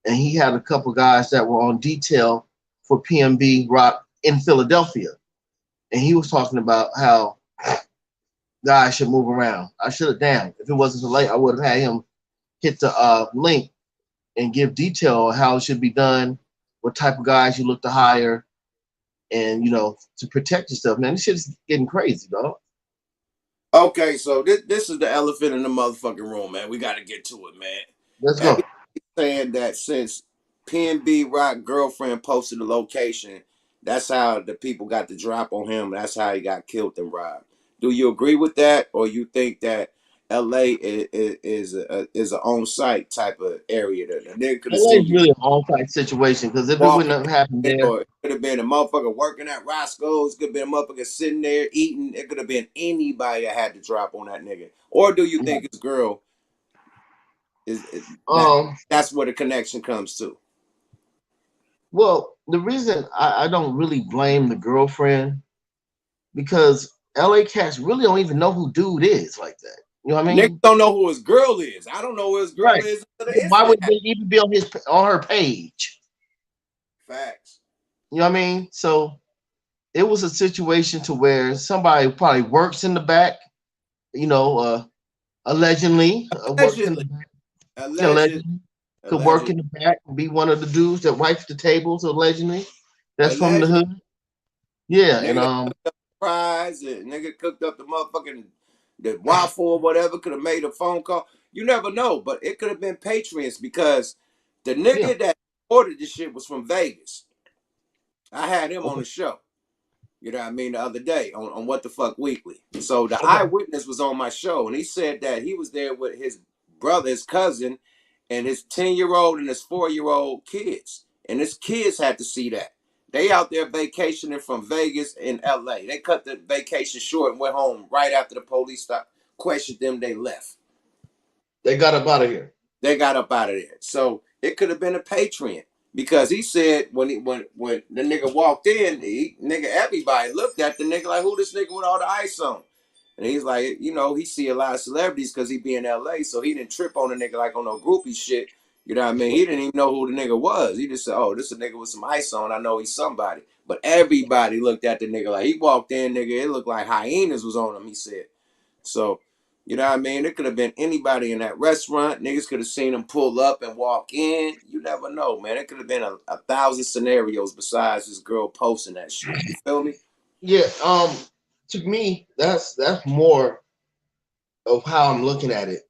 [SPEAKER 2] and he had a couple guys that were on detail for PnB Rock in Philadelphia, and he was talking about how guys should move around. I should have, damn, if it wasn't so late, I would have had him hit the link and give detail on how it should be done, what type of guys you look to hire, and to protect yourself. Man, this shit is getting crazy, dog.
[SPEAKER 1] Okay, so this is the elephant in the motherfucking room, man. We gotta get to it, man.
[SPEAKER 2] Let's go.
[SPEAKER 1] Everybody's saying that since PnB Rock girlfriend posted the location, that's how the people got the drop on him. That's how he got killed and robbed. Do you agree with that, or you think that LA is a on site type of area that a nigga could have
[SPEAKER 2] LA
[SPEAKER 1] seen
[SPEAKER 2] is
[SPEAKER 1] you
[SPEAKER 2] really an all-fight situation because if it wouldn't
[SPEAKER 1] walking
[SPEAKER 2] have happened
[SPEAKER 1] in,
[SPEAKER 2] there,
[SPEAKER 1] or it could have been a motherfucker working at Roscoe's, could have been a motherfucker sitting there eating. It could have been anybody that had to drop on that nigga. Or do you think his girl is that
[SPEAKER 2] um,
[SPEAKER 1] that's where the connection comes to?
[SPEAKER 2] well, the reason I don't really blame the girlfriend because LA cats really don't even know who dude is like that. You know what I
[SPEAKER 1] Niggas
[SPEAKER 2] mean?
[SPEAKER 1] don't know who his girl is. I don't know who his girl
[SPEAKER 2] Right.
[SPEAKER 1] is until the
[SPEAKER 2] Why
[SPEAKER 1] incident
[SPEAKER 2] would they
[SPEAKER 1] happened.
[SPEAKER 2] even be on her page?
[SPEAKER 1] Facts.
[SPEAKER 2] You know what I mean? So it was a situation to where somebody probably works in the back, you know, allegedly works in the
[SPEAKER 1] Allegedly.
[SPEAKER 2] back,
[SPEAKER 1] Alleged.
[SPEAKER 2] allegedly could work
[SPEAKER 1] Alleged.
[SPEAKER 2] in the back and be one of the dudes that wipes the tables allegedly. That's from the
[SPEAKER 1] Alleged.
[SPEAKER 2] hood. Yeah, and
[SPEAKER 1] Nigga that cooked up the fries, and nigga cooked up the motherfucking the waffle or whatever, could have made a phone call. You never know, but it could have been patrons because the
[SPEAKER 2] yeah.
[SPEAKER 1] nigga that ordered this shit was from Vegas. I had him on
[SPEAKER 2] Okay.
[SPEAKER 1] the show. You know what I mean? The other day on What the Fuck Weekly. So the
[SPEAKER 2] Okay.
[SPEAKER 1] eyewitness was on my show, and he said that he was there with his brother, his cousin, and his 10-year-old and his 4-year-old kids. And his kids had to see that. They out there vacationing from Vegas and LA. They cut the vacation short and went home right after the police stopped, questioned them, they left.
[SPEAKER 2] They got up out of here.
[SPEAKER 1] They got up out of there. So it could have been a Patreon. Because he said when the nigga walked in, nigga everybody looked at the nigga like, who this nigga with all the ice on? And he's like, he see a lot of celebrities because he be in LA, so he didn't trip on the nigga like on no groupie shit. You know what I mean? He didn't even know who the nigga was. He just said, oh, this is a nigga with some ice on. I know he's somebody. But everybody looked at the nigga like he walked in, nigga. It looked like hyenas was on him, he said. So, you know what I mean? It could have been anybody in that restaurant. Niggas could have seen him pull up and walk in. You never know, man. It could have been a thousand scenarios besides this girl posting that shit. You feel me?
[SPEAKER 2] Yeah. To me, that's more of how I'm looking at it.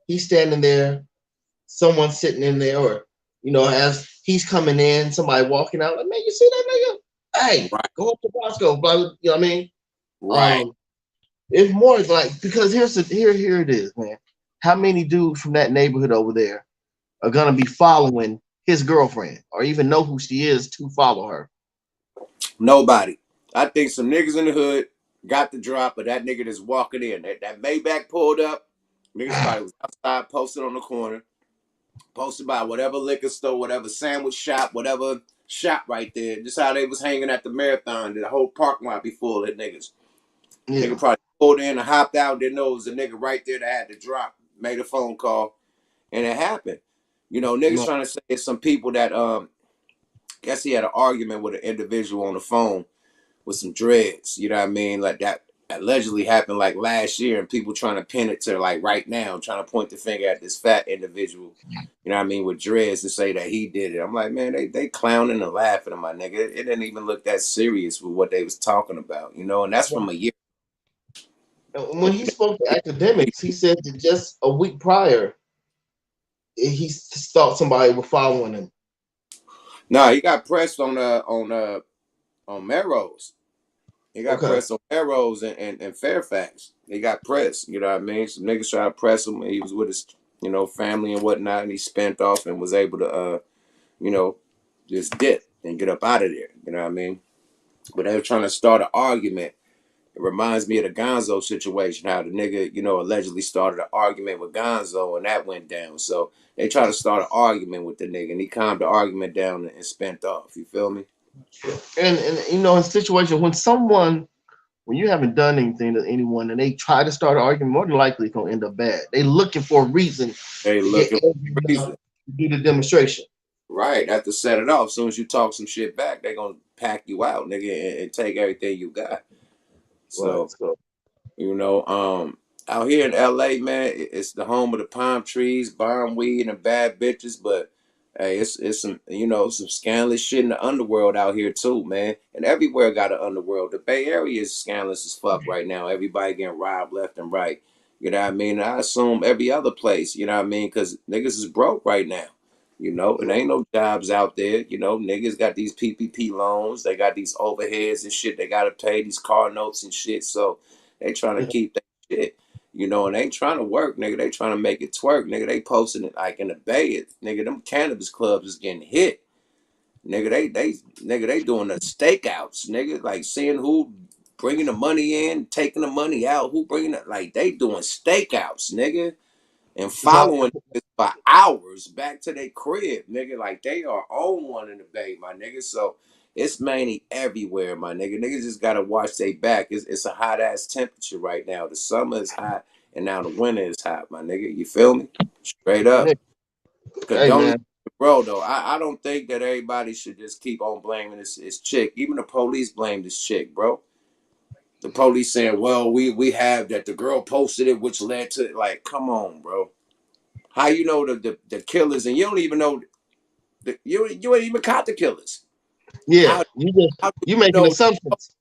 [SPEAKER 2] He's standing there, someone sitting in there, or as he's coming in, somebody walking out, like, man, you see that nigga? Hey,
[SPEAKER 1] Right.
[SPEAKER 2] go up to Bosco, blah, you know what I mean?
[SPEAKER 1] Right.
[SPEAKER 2] It's more like because here it is, man. How many dudes from that neighborhood over there are gonna be following his girlfriend or even know who she is to follow her?
[SPEAKER 1] Nobody. I think some niggas in the hood got the drop, but that nigga just walking in. That Maybach pulled up. Niggas probably was outside posted on the corner, posted by whatever liquor store, whatever sandwich shop, whatever shop right there. Just how they was hanging at the marathon. The whole parking lot be full of niggas.
[SPEAKER 2] Yeah.
[SPEAKER 1] Nigga probably pulled in and hopped out, didn't know it was a nigga right there that had to drop. Made a phone call, and it happened. Niggas
[SPEAKER 2] No.
[SPEAKER 1] trying to say it's some people that guess he had an argument with an individual on the phone with some dreads. You know what I mean? Like that allegedly happened like last year, and people trying to pin it to like right now, trying to point the finger at this fat individual. You know what I mean, with dreads to say that he did it. I'm like, man, they clowning and laughing at my nigga. It didn't even look that serious with what they was talking about, and that's from a year.
[SPEAKER 2] When he spoke to academics, he said that just a week prior, he thought somebody was following him.
[SPEAKER 1] Nah, he got pressed on Melrose. He got
[SPEAKER 2] Okay.
[SPEAKER 1] pressed on Melrose and Fairfax. He got pressed. You know what I mean? Some niggas tried to press him. He was with his family and whatnot, and he spent off and was able to you know just dip and get up out of there. You know what I mean? But they were trying to start an argument. It reminds me of the Gonzo situation, how the nigga, allegedly started an argument with Gonzo and that went down. So they tried to start an argument with the nigga and he calmed the argument down and spent off. You feel me?
[SPEAKER 2] And in situation when you haven't done anything to anyone and they try to start an argument, more than likely it's gonna end up bad. They looking for a reason
[SPEAKER 1] They
[SPEAKER 2] to get
[SPEAKER 1] looking for
[SPEAKER 2] everyone
[SPEAKER 1] reason.
[SPEAKER 2] to do the demonstration.
[SPEAKER 1] Right. Have to set it off. As soon as you talk some shit back, they gonna pack you out, nigga, and take everything you got.
[SPEAKER 2] Right.
[SPEAKER 1] So
[SPEAKER 2] So
[SPEAKER 1] You know, out here in LA, man, it's the home of the palm trees, bomb weed, and bad bitches. But hey, it's some some scandalous shit in the underworld out here too, man. And everywhere got an underworld. The Bay Area is scandalous as fuck right now. Everybody getting robbed left and right. You know what I mean? I assume every other place. You know what I mean? Because niggas is broke right now. It ain't no jobs out there. Niggas got these PPP loans. They got these overheads and shit. They got to pay these car notes and shit. So they trying to
[SPEAKER 2] yeah,
[SPEAKER 1] keep that shit. And they ain't trying to work, nigga. They trying to make it twerk, nigga. They posting it like in the Bay. Nigga, them cannabis clubs is getting hit. Nigga, they doing the stakeouts, nigga. Like seeing who bringing the money in, taking the money out, who bringing it. Like they doing stakeouts, nigga, and
[SPEAKER 2] it's all
[SPEAKER 1] following it for hours back to their crib, nigga. Like they are on one in the Bay, my nigga. So it's mainly everywhere, my nigga. Niggas just gotta watch their back. It's a hot ass temperature right now. The summer is hot and now the winter is hot, my nigga. You feel me? Straight up.
[SPEAKER 2] hey
[SPEAKER 1] Condone,
[SPEAKER 2] man.
[SPEAKER 1] bro. Though I don't think that everybody should just keep on blaming this chick. Even the police blame this chick, bro. The police saying, "Well, we have that the girl posted it, which led to like, come on, bro. How you know the killers and you don't even know you ain't even caught the killers?
[SPEAKER 2] Yeah,
[SPEAKER 1] How how do
[SPEAKER 2] you
[SPEAKER 1] you
[SPEAKER 2] making
[SPEAKER 1] know
[SPEAKER 2] assumptions.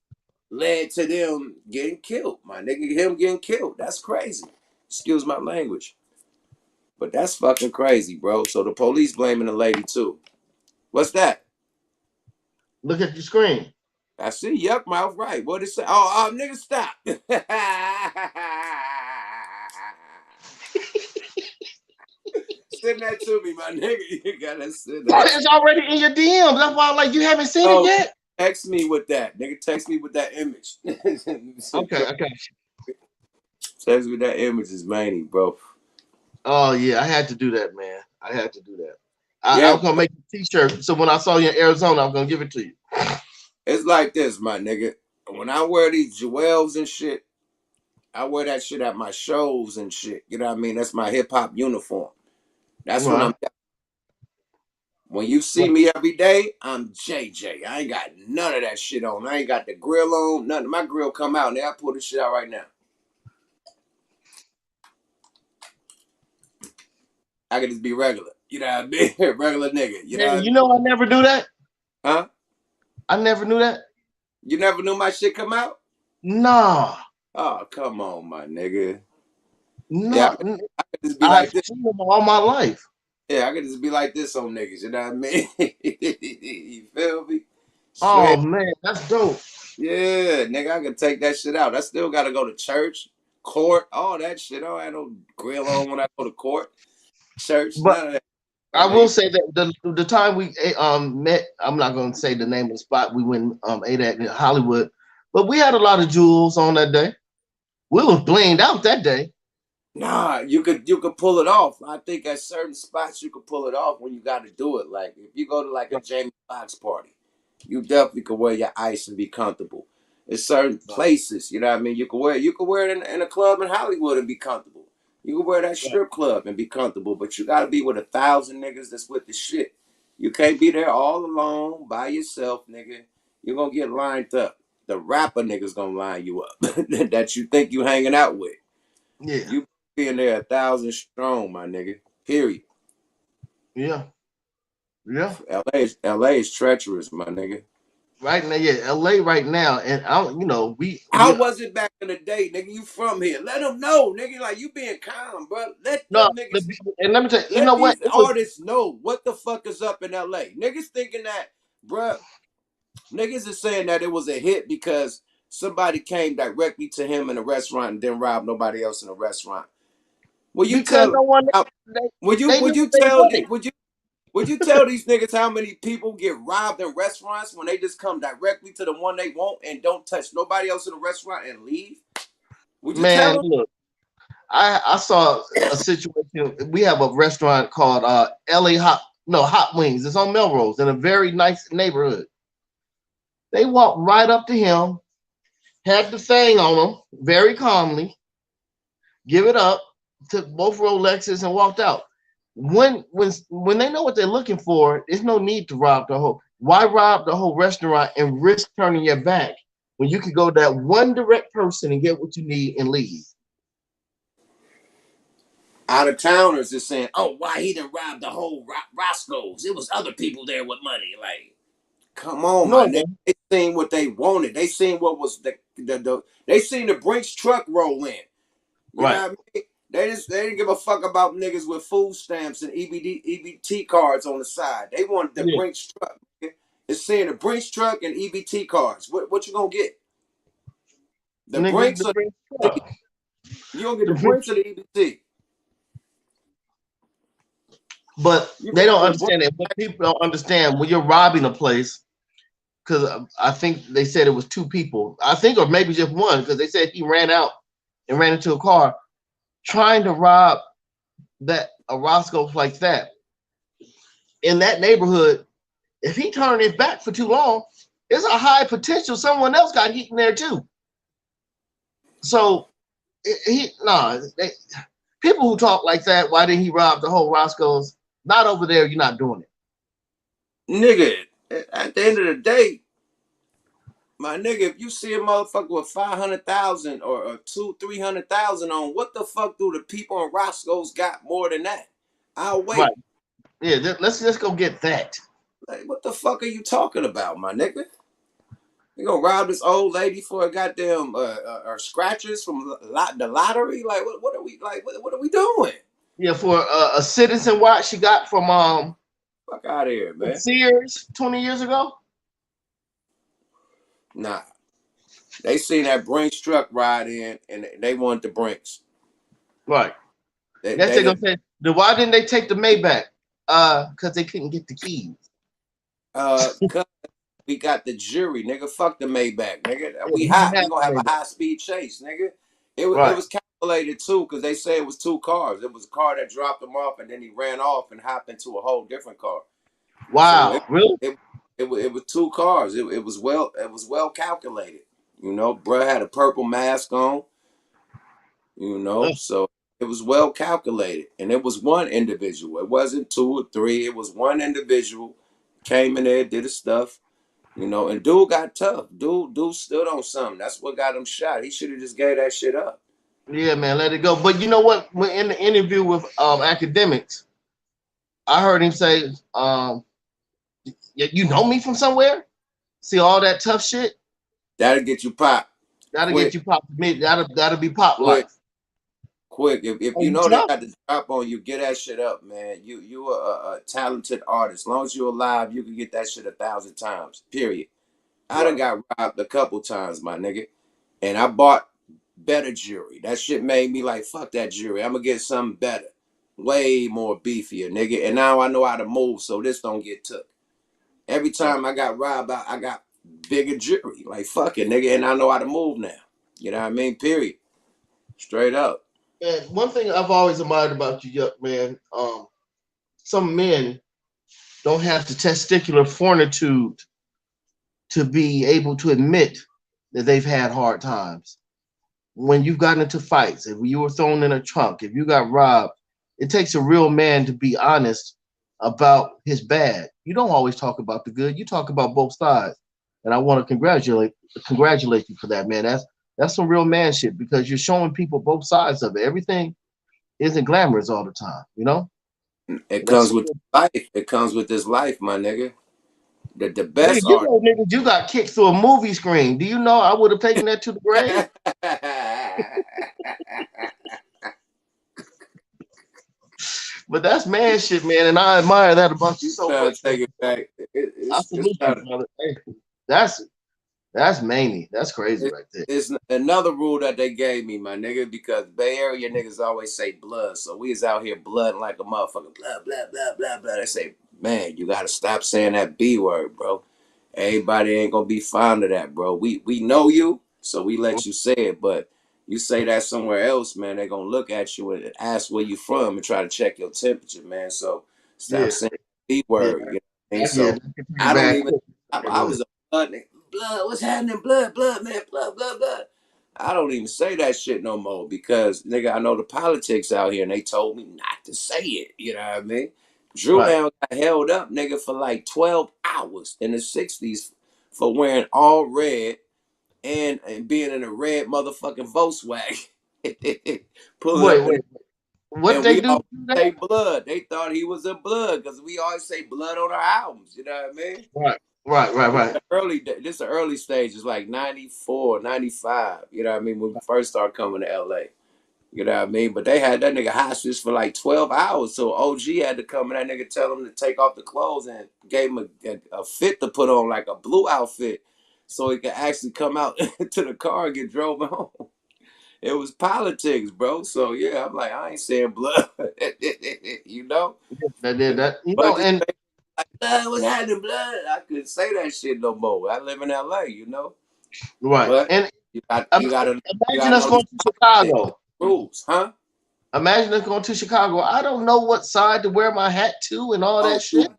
[SPEAKER 1] led to them getting killed, my nigga? Him getting killed. That's crazy. Excuse my language, but that's fucking crazy, bro. So the police blaming the lady too. What's that?
[SPEAKER 2] Look at your screen.
[SPEAKER 1] I see yuck mouth right. What it say? Oh, nigga, stop. Send that to me, my nigga. You gotta send that to
[SPEAKER 2] It's already in your DMs. That's why I'm like you haven't seen it
[SPEAKER 1] Oh,
[SPEAKER 2] yet.
[SPEAKER 1] text me with that. Nigga, text me with that image.
[SPEAKER 2] Okay, okay.
[SPEAKER 1] Text me with that image is manny, bro.
[SPEAKER 2] Oh yeah, I had to do that, man. I had to do that. I
[SPEAKER 1] Yeah,
[SPEAKER 2] was gonna make a T-shirt. So when I saw you in Arizona, I was gonna give it to you.
[SPEAKER 1] it's like this, my nigga. When I wear these jewels and shit, I wear that shit at my shows and shit. You know what I mean? That's my hip hop uniform. That's when
[SPEAKER 2] Right.
[SPEAKER 1] I'm. When you see
[SPEAKER 2] Right.
[SPEAKER 1] me every day, I'm JJ. I ain't got none of that shit on. I ain't got the grill on. Nothing. My grill come out now. I pull this shit out right now. I could just be regular. You know what I mean? Regular nigga. You know
[SPEAKER 2] Man,
[SPEAKER 1] what I mean?
[SPEAKER 2] you know I never do that.
[SPEAKER 1] Huh?
[SPEAKER 2] I never knew that.
[SPEAKER 1] You never knew my shit come out?
[SPEAKER 2] Nah,
[SPEAKER 1] Oh, come on, my nigga. Yeah,
[SPEAKER 2] nah.
[SPEAKER 1] I could just be
[SPEAKER 2] I've
[SPEAKER 1] like this.
[SPEAKER 2] seen them all my life.
[SPEAKER 1] Yeah, I could just be like this on niggas. You know what I mean? You feel me?
[SPEAKER 2] Oh
[SPEAKER 1] Straight.
[SPEAKER 2] man, that's dope.
[SPEAKER 1] Yeah, nigga, I could take that shit out. I still gotta go to church, court, all that shit. I don't have no grill on when I go to court, church,
[SPEAKER 2] But
[SPEAKER 1] none of that. My
[SPEAKER 2] I will
[SPEAKER 1] nigga.
[SPEAKER 2] say that the time we met, I'm not gonna say the name of the spot we went ate at in Hollywood, but we had a lot of jewels on that day. We was blinged out that day.
[SPEAKER 1] Nah, you could pull it off. I think at certain spots you could pull it off when you got to do it. Like if you go to like a Jamie Foxx party, you definitely could wear your ice and be comfortable. There's certain places, you know what I mean. You could wear it in a club in Hollywood and be comfortable. You could wear that strip club and be comfortable, but you got to be with 1,000 niggas that's with the shit. You can't be there all alone by yourself, nigga. You're gonna get lined up. The rapper niggas gonna line you up that you think you hanging out with.
[SPEAKER 2] Yeah,
[SPEAKER 1] You being there 1,000 strong, my nigga. Period.
[SPEAKER 2] yeah, yeah.
[SPEAKER 1] LA is treacherous, my nigga.
[SPEAKER 2] right now, yeah, LA right now, and I don't, you know,
[SPEAKER 1] How
[SPEAKER 2] we
[SPEAKER 1] was it back in the day, nigga? You from here? Let them know, nigga. Like you being calm, bro. Let
[SPEAKER 2] no,
[SPEAKER 1] them niggas,
[SPEAKER 2] and let me tell you, you
[SPEAKER 1] let
[SPEAKER 2] know what?
[SPEAKER 1] these
[SPEAKER 2] It was
[SPEAKER 1] artists know what the fuck is up in LA. Niggas thinking that, bro. Niggas is saying that it was a hit because somebody came directly to him in a restaurant and didn't rob nobody else in a restaurant. Will you
[SPEAKER 2] because
[SPEAKER 1] tell?
[SPEAKER 2] no one they,
[SPEAKER 1] Would you?
[SPEAKER 2] they knew
[SPEAKER 1] Would you
[SPEAKER 2] what they
[SPEAKER 1] tell?
[SPEAKER 2] wanted.
[SPEAKER 1] Would you? Would you tell these niggas how many people get robbed in restaurants when they just come directly to the one they want and don't touch nobody else in the restaurant and leave? Would you tell
[SPEAKER 2] Man,
[SPEAKER 1] them?
[SPEAKER 2] look, I saw a situation. We have a restaurant called LA Hot Wings. It's on Melrose in a very nice neighborhood. They walked right up to him, had the thing on him very calmly, give it up, took both Rolexes and walked out. When they know what they're looking for, there's no need to rob the whole. Why rob the whole restaurant and risk turning your back when you could go to that one direct person and get what you need and leave?
[SPEAKER 1] Out of towners is saying, "Oh, why he didn't rob the whole Roscoe's? It was other people there with money." Like, come on,
[SPEAKER 2] No,
[SPEAKER 1] my nigga.
[SPEAKER 2] man.
[SPEAKER 1] They seen what they wanted. They seen what was the they seen the Brinks truck roll in. You know
[SPEAKER 2] Right.
[SPEAKER 1] what I mean? They didn't give a fuck about niggas with food stamps and EBT cards on the side. They wanted the
[SPEAKER 2] Yeah.
[SPEAKER 1] Brinks truck. It's saying the Brinks truck and EBT cards. What you gonna get? The
[SPEAKER 2] Nigga,
[SPEAKER 1] Brinks or the EBT?
[SPEAKER 2] truck.
[SPEAKER 1] You gonna get
[SPEAKER 2] The
[SPEAKER 1] the
[SPEAKER 2] Brinks
[SPEAKER 1] Brinks or the EBT?
[SPEAKER 2] But
[SPEAKER 1] You
[SPEAKER 2] they
[SPEAKER 1] gonna
[SPEAKER 2] don't
[SPEAKER 1] get the Brinks?
[SPEAKER 2] understand it. What people don't understand when you're robbing a place, because I think they said it was two people. I think, or maybe just one, because they said he ran out and ran into a car trying to rob that a Roscoe's like that in that neighborhood. If he turned his back for too long, there's a high potential someone else got hit in there too. So he no, they, people who talk like that, why didn't he rob the whole Roscoe's? Not over there. You're not doing it.
[SPEAKER 1] Nigga, at the end of the day, my nigga, if you see a motherfucker with 500,000 or 300,000 on, what the fuck do the people in Roscoe's got more than that? I'll
[SPEAKER 2] Right.
[SPEAKER 1] wait.
[SPEAKER 2] Yeah, let's just go get that.
[SPEAKER 1] Like, what the fuck are you talking about, my nigga? You gonna rob this old lady for a goddamn scratchers from the lottery? Like, what are we like? What are we doing?
[SPEAKER 2] Yeah, for a citizen watch she got
[SPEAKER 1] Fuck out of here,
[SPEAKER 2] from
[SPEAKER 1] man.
[SPEAKER 2] Sears 20 years ago.
[SPEAKER 1] Nah, they seen that Brinks truck ride in, and they wanted the Brinks.
[SPEAKER 2] Right. Next
[SPEAKER 1] They
[SPEAKER 2] they're gonna
[SPEAKER 1] didn't.
[SPEAKER 2] say, then why didn't they take the Maybach? Because they couldn't get the keys.
[SPEAKER 1] Cause we got the jury, nigga. Fuck the Maybach, nigga.
[SPEAKER 2] Yeah,
[SPEAKER 1] We
[SPEAKER 2] he didn't
[SPEAKER 1] hot. We
[SPEAKER 2] have
[SPEAKER 1] gonna
[SPEAKER 2] the
[SPEAKER 1] have a
[SPEAKER 2] Maybach.
[SPEAKER 1] high speed chase, nigga. It
[SPEAKER 2] Right.
[SPEAKER 1] was calculated too, cause they say it was two cars. It was a car that dropped him off, and then he ran off and hopped into a whole different car. So
[SPEAKER 2] Wow. Really?
[SPEAKER 1] it was two cars. It was well calculated. You know, bruh had a purple mask on. You know, so it was well calculated, and it was one individual. It wasn't two or three. It was one individual came in there, did his stuff. You know, and dude got tough. Dude stood on something. That's what got him shot. He should have just gave that shit up.
[SPEAKER 2] Yeah, man, let it go. But you know what? When in the interview with academics, I heard him say, you know me from somewhere? See all that tough shit?
[SPEAKER 1] That'll get you popped
[SPEAKER 2] That'll get
[SPEAKER 1] quick,
[SPEAKER 2] you pop. That'll be pop
[SPEAKER 1] quick,
[SPEAKER 2] life.
[SPEAKER 1] quick. If
[SPEAKER 2] Oh,
[SPEAKER 1] you
[SPEAKER 2] you
[SPEAKER 1] know they
[SPEAKER 2] tough?
[SPEAKER 1] got the drop on you, get that shit up, man. You are a talented artist. As long as you're alive, you can get that shit 1,000 times. Period. I done
[SPEAKER 2] Right.
[SPEAKER 1] got robbed a couple times, my nigga, and I bought better jewelry. That shit made me like, fuck that jewelry. I'm gonna get something better, way more beefier, nigga. And now I know how to move, so this don't get took. Every
[SPEAKER 2] Right.
[SPEAKER 1] time I got robbed, I got bigger jewelry. Like fuck it, nigga, and I know how to move now. You know what I mean? Period. Straight up.
[SPEAKER 2] And one thing I've always admired about you, young man, some men don't have the testicular fortitude to be able to admit that they've had hard times. When you've gotten into fights, if you were thrown in a trunk, if you got robbed, it takes a real man to be honest about his bad. You don't always talk about the good. You talk about both sides. And I want to congratulate you for that, man. That's some real man shit because you're showing people both sides of it. Everything isn't glamorous all the time, you know?
[SPEAKER 1] It
[SPEAKER 2] That's
[SPEAKER 1] comes
[SPEAKER 2] some
[SPEAKER 1] with life. It comes with this life, my nigga. The
[SPEAKER 2] Nigga,
[SPEAKER 1] best
[SPEAKER 2] you
[SPEAKER 1] art.
[SPEAKER 2] know, nigga, you got kicked through a movie screen. Do you know I would have taken that to the grave? But that's man shit, man, and I admire that about you
[SPEAKER 1] You
[SPEAKER 2] so
[SPEAKER 1] trying to
[SPEAKER 2] much, man.
[SPEAKER 1] take it back.
[SPEAKER 2] I
[SPEAKER 1] It's
[SPEAKER 2] salute you,
[SPEAKER 1] not.
[SPEAKER 2] brother. Hey, that's that's manly. That's crazy
[SPEAKER 1] It,
[SPEAKER 2] right there.
[SPEAKER 1] it's another rule that they gave me, my nigga, because Bay Area niggas always say blood. So we is out here blooding like a motherfucker. Blah, blah, blah, blah, blah. They say, man, you got to stop saying that B word, bro. Everybody ain't going to be fond of that, bro. We know you, so we let you say it. But you say that somewhere else, man, they going to look at you and ask where you from and try to check your temperature, man. So stop
[SPEAKER 2] Yeah,
[SPEAKER 1] saying the B
[SPEAKER 2] yeah,
[SPEAKER 1] word. You know what I mean?
[SPEAKER 2] yeah.
[SPEAKER 1] So
[SPEAKER 2] That could take a
[SPEAKER 1] I don't
[SPEAKER 2] bad
[SPEAKER 1] even,
[SPEAKER 2] quick.
[SPEAKER 1] I was a blood nigga. Blood, what's happening? Blood, blood, man, blood, blood, blood. I don't even say that shit no more because nigga, I know the politics out here and they told me not to say it. You know what I mean? Drew
[SPEAKER 2] Right.
[SPEAKER 1] Down got held up, nigga, for like 12 hours in the 60s for wearing all red and being in a red motherfucking Volkswagen. Pulling
[SPEAKER 2] Wait,
[SPEAKER 1] up
[SPEAKER 2] wait. What
[SPEAKER 1] and
[SPEAKER 2] they
[SPEAKER 1] we
[SPEAKER 2] do?
[SPEAKER 1] always say blood. They thought he was a blood because we always say blood on our albums. You know what I mean?
[SPEAKER 2] Right, right, right,
[SPEAKER 1] This
[SPEAKER 2] right.
[SPEAKER 1] the early stage is like 94, 95. You know what I mean? When we first started coming to LA. You know what I mean? But they had that nigga hostage for like 12 hours. So OG had to come and that nigga tell him to take off the clothes and gave him a fit to put on, like a blue outfit, so he could actually come out to the car and get drove home. It was politics, bro. So yeah, I'm like, I ain't saying blood. You know?
[SPEAKER 2] That you know,
[SPEAKER 1] But just
[SPEAKER 2] and
[SPEAKER 1] like, blood, what's happening, blood? I couldn't say that shit no more. I live in LA, you know?
[SPEAKER 2] right,
[SPEAKER 1] But
[SPEAKER 2] and
[SPEAKER 1] you got
[SPEAKER 2] um,
[SPEAKER 1] you gotta you
[SPEAKER 2] imagine
[SPEAKER 1] gotta
[SPEAKER 2] us
[SPEAKER 1] know these
[SPEAKER 2] going to
[SPEAKER 1] politics,
[SPEAKER 2] Chicago.
[SPEAKER 1] rules, huh?
[SPEAKER 2] Imagine us going to Chicago. I don't know what side to wear my hat to and all that
[SPEAKER 1] Oh,
[SPEAKER 2] shit.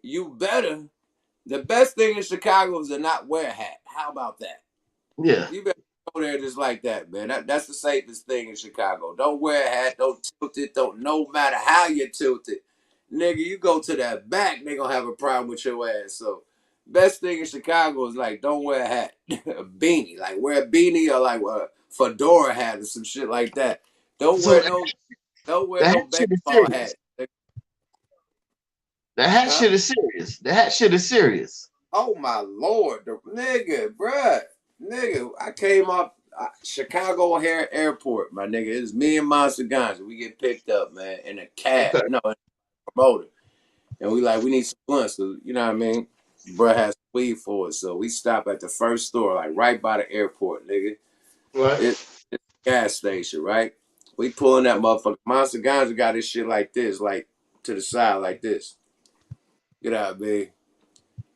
[SPEAKER 1] you better. The best thing in Chicago is to not wear a hat. How about that?
[SPEAKER 2] Yeah,
[SPEAKER 1] You better go there just like that, man. That's the safest thing in Chicago. Don't wear a hat. Don't tilt it. Don't, no matter how you tilt it, nigga. You go to that back, they gonna have a problem with your ass. So, best thing in Chicago is like don't wear a hat, a beanie. Like wear a beanie or like a fedora hat or some shit like that. Don't
[SPEAKER 2] so
[SPEAKER 1] wear no don't
[SPEAKER 2] the
[SPEAKER 1] wear
[SPEAKER 2] hat
[SPEAKER 1] no
[SPEAKER 2] shit is
[SPEAKER 1] baseball
[SPEAKER 2] serious.
[SPEAKER 1] hat.
[SPEAKER 2] The hat
[SPEAKER 1] Huh?
[SPEAKER 2] shit is serious. The hat shit is serious.
[SPEAKER 1] Oh my lord, the nigga, bruh. Nigga, I came up Chicago O'Hare Airport, my nigga. It's me and Monster Guns. We get picked up, man, in a cab.
[SPEAKER 2] Okay,
[SPEAKER 1] No, in a promoter. And we like, we need some blunts, cause you know what I mean? Bruh has weed for us. So we stop at the first store, like right by the airport, nigga.
[SPEAKER 2] right,
[SPEAKER 1] It's a gas station, right? We pulling that motherfucker. Monster Guns got this shit like this, like to the side, like this. You know what I mean?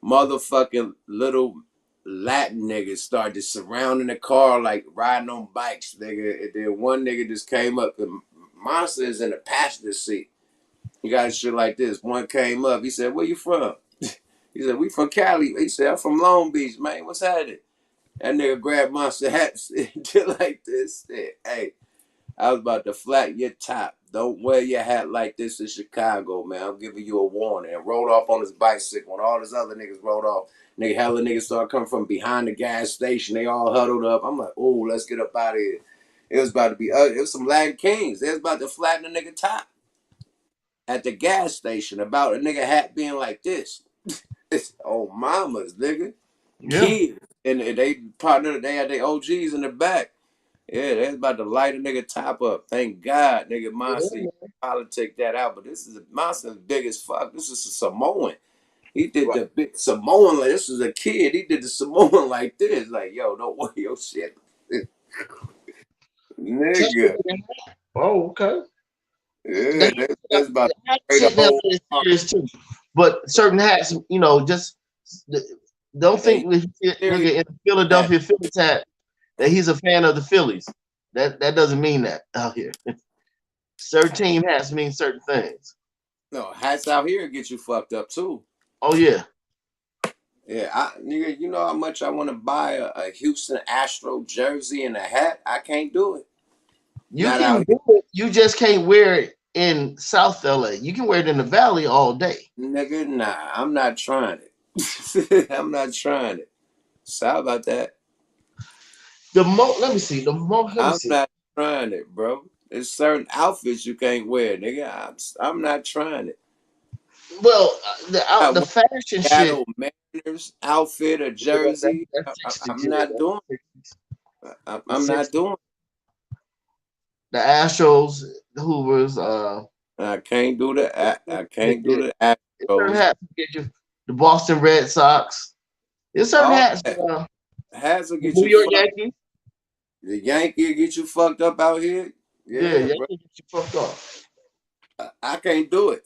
[SPEAKER 1] Motherfucking little Latin niggas started surrounding the car like riding on bikes, nigga. And then one nigga just came up. The monster is in the passenger seat. He got shit like this. One came up. He said, "Where you from?" He said, "We from Cali." He said, "I'm from Long Beach, man. What's happening?" That nigga grabbed monster hats and did like this. Said, "Hey, I was about to flatten your top. Don't wear your hat like this in Chicago, man. I'm giving you a warning." And rolled off on his bicycle. And all his other niggas rolled off. Nigga, hella niggas started coming from behind the gas station. They all huddled up. I'm like, oh, let's get up out of here. It was about to be, it was some Latin Kings. They was about to flatten the nigga top at the gas station about a nigga hat being like this. It's oh mamas, nigga.
[SPEAKER 2] yeah.
[SPEAKER 1] Kids. And they partner, they had their OGs in the back. Yeah, that's about to light a nigga top up. Thank God, nigga Monster politic that out. But this is a Monster's big as fuck. This is a Samoan. He did
[SPEAKER 2] Right.
[SPEAKER 1] the big Samoan like this was a kid. He did the Samoan like this. Like, yo, don't worry your shit.
[SPEAKER 2] Tell
[SPEAKER 1] Nigga.
[SPEAKER 2] me that. Oh, okay.
[SPEAKER 1] Yeah,
[SPEAKER 2] The
[SPEAKER 1] that's about to
[SPEAKER 2] hat
[SPEAKER 1] spray the
[SPEAKER 2] shit now
[SPEAKER 1] whole
[SPEAKER 2] is
[SPEAKER 1] car.
[SPEAKER 2] serious too. But certain hats, you know, just don't
[SPEAKER 1] Hey,
[SPEAKER 2] think that
[SPEAKER 1] serious
[SPEAKER 2] nigga in
[SPEAKER 1] hat.
[SPEAKER 2] Philadelphia Phillies hat that he's a fan of the Phillies. That doesn't mean that out here. Certain team hats mean certain things.
[SPEAKER 1] No, hats out here get you fucked up too.
[SPEAKER 2] Oh yeah,
[SPEAKER 1] Yeah, nigga, you know how much I want to buy a Houston Astro jersey and a hat? I can't do it.
[SPEAKER 2] you
[SPEAKER 1] Not
[SPEAKER 2] can
[SPEAKER 1] out here.
[SPEAKER 2] do it. You just can't wear it in South LA. You can wear it in the Valley all day.
[SPEAKER 1] Nigga, nah, I'm not trying it. I'm not trying it. Sorry about that.
[SPEAKER 2] Let me see. Let me
[SPEAKER 1] I'm
[SPEAKER 2] see.
[SPEAKER 1] not trying it, bro. There's certain outfits you can't wear, nigga. I'm not trying it.
[SPEAKER 2] Well,
[SPEAKER 1] I
[SPEAKER 2] the
[SPEAKER 1] want
[SPEAKER 2] fashion shit.
[SPEAKER 1] Seattle Mariners outfit or
[SPEAKER 2] Yeah,
[SPEAKER 1] jersey.
[SPEAKER 2] that's 60s.
[SPEAKER 1] I'm
[SPEAKER 2] Yeah,
[SPEAKER 1] not
[SPEAKER 2] that's
[SPEAKER 1] doing.
[SPEAKER 2] 60s. The
[SPEAKER 1] I'm not
[SPEAKER 2] 60s.
[SPEAKER 1] doing.
[SPEAKER 2] The Astros, the Hoovers,
[SPEAKER 1] I can't do the. I can't do the
[SPEAKER 2] it's certain
[SPEAKER 1] Astros.
[SPEAKER 2] hats will get you. The Boston Red Sox. There's certain
[SPEAKER 1] All
[SPEAKER 2] hats.
[SPEAKER 1] that has to
[SPEAKER 2] The
[SPEAKER 1] get
[SPEAKER 2] New
[SPEAKER 1] you
[SPEAKER 2] York
[SPEAKER 1] fucked.
[SPEAKER 2] Yankees.
[SPEAKER 1] The Yankee get you fucked up out here.
[SPEAKER 2] Yeah,
[SPEAKER 1] Yeah, bro.
[SPEAKER 2] Yankees get you fucked up.
[SPEAKER 1] I can't do it.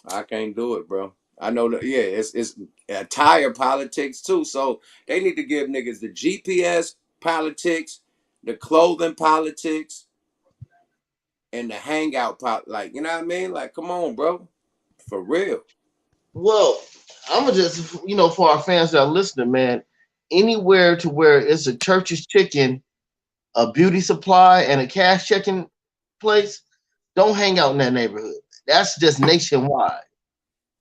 [SPEAKER 1] I can't do it, bro. I know that. Yeah, it's tire politics too. So they need to give niggas the GPS politics, the clothing politics, and the hangout like, you know what I mean? Like, come on, bro. For real.
[SPEAKER 2] Well, I'm gonna just for our fans that are listening, man. Anywhere to where it's a church's chicken, a beauty supply, and a cash checking place, don't hang out in that neighborhood. That's just nationwide.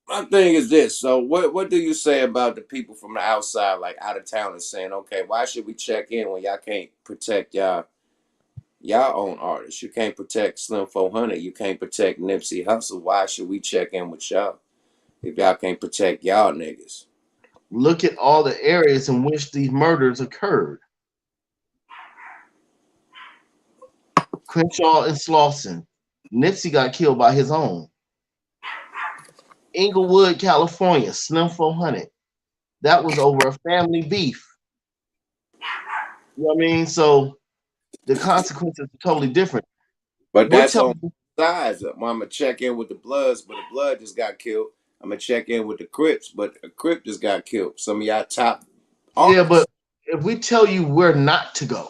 [SPEAKER 1] My thing is this. So what do you say about the people from the outside, like out of town, and saying, okay, why should we check in when y'all can't protect y'all own artists? You can't protect Slim 400. You can't protect Nipsey Hussle. Why should we check in with y'all if y'all can't protect y'all niggas?
[SPEAKER 2] Look at all the areas in which these murders occurred. Crenshaw and Slauson. Nipsey got killed by his own. Inglewood, California, Slim 400. That was over a family beef. You know what I mean? So the consequences are totally different.
[SPEAKER 1] But
[SPEAKER 2] We're
[SPEAKER 1] that's on
[SPEAKER 2] telling you,
[SPEAKER 1] sides. I'm gonna check in with the Bloods, but the Blood just got killed. I'm gonna check in with the Crips, but the Crip just got killed. Some of y'all top
[SPEAKER 2] yeah, but
[SPEAKER 1] artists.
[SPEAKER 2] if we tell you where not to go,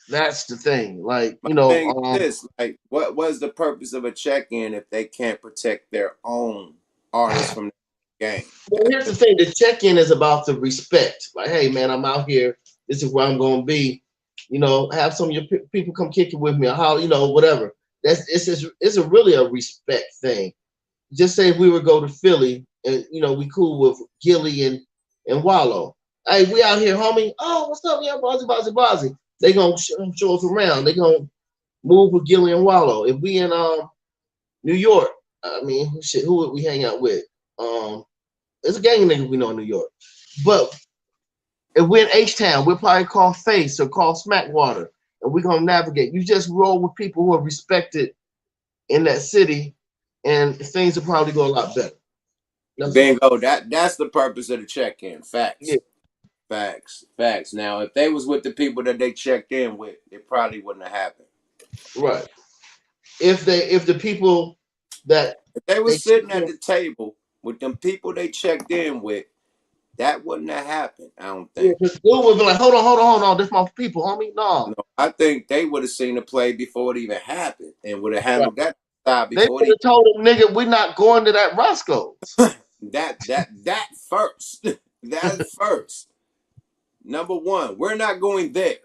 [SPEAKER 2] that's the thing. Like,
[SPEAKER 1] My thing is this: like, what was the purpose of a check-in if they can't protect their own artists from the game?
[SPEAKER 2] well, here's the thing: the check-in is about the respect. Like, hey, man, I'm out here. This is where I'm going to be. Have some of your people come kick it with me, or how, whatever. It's a really a respect thing. Just say if we would go to Philly and we cool with Gilly and Wallow. Hey, we out here, homie. Oh, what's up, yeah, Bozzy. They gonna show us around. They gonna move with Gilly and Wallow. If we in New York, I mean, shit, who would we hang out with? There's a gang of niggas we know in New York. But if we're in H-Town, we'll probably call Face or call Smackwater, and we're gonna navigate. You just roll with people who are respected in that city, and things will probably go a lot better. That's all.
[SPEAKER 1] Bingo. That's the purpose of the check-in.
[SPEAKER 2] Yeah,
[SPEAKER 1] Facts. Facts. Now, if they was with the people that they checked in with, it probably wouldn't have happened.
[SPEAKER 2] right. If the people that
[SPEAKER 1] If they
[SPEAKER 2] they
[SPEAKER 1] was
[SPEAKER 2] check
[SPEAKER 1] sitting at
[SPEAKER 2] in,
[SPEAKER 1] the table with them people they checked in with, that wouldn't have happened. I don't
[SPEAKER 2] yeah,
[SPEAKER 1] think.
[SPEAKER 2] the dude would be like, hold on, this my people, homie. No,
[SPEAKER 1] No, I think they would have seen the play before it even happened and would have
[SPEAKER 2] right.
[SPEAKER 1] handled that side
[SPEAKER 2] They
[SPEAKER 1] before
[SPEAKER 2] would
[SPEAKER 1] they
[SPEAKER 2] have told him, nigga, we're not going to that Roscoe's.
[SPEAKER 1] that first. That first. Number one, we're not going there.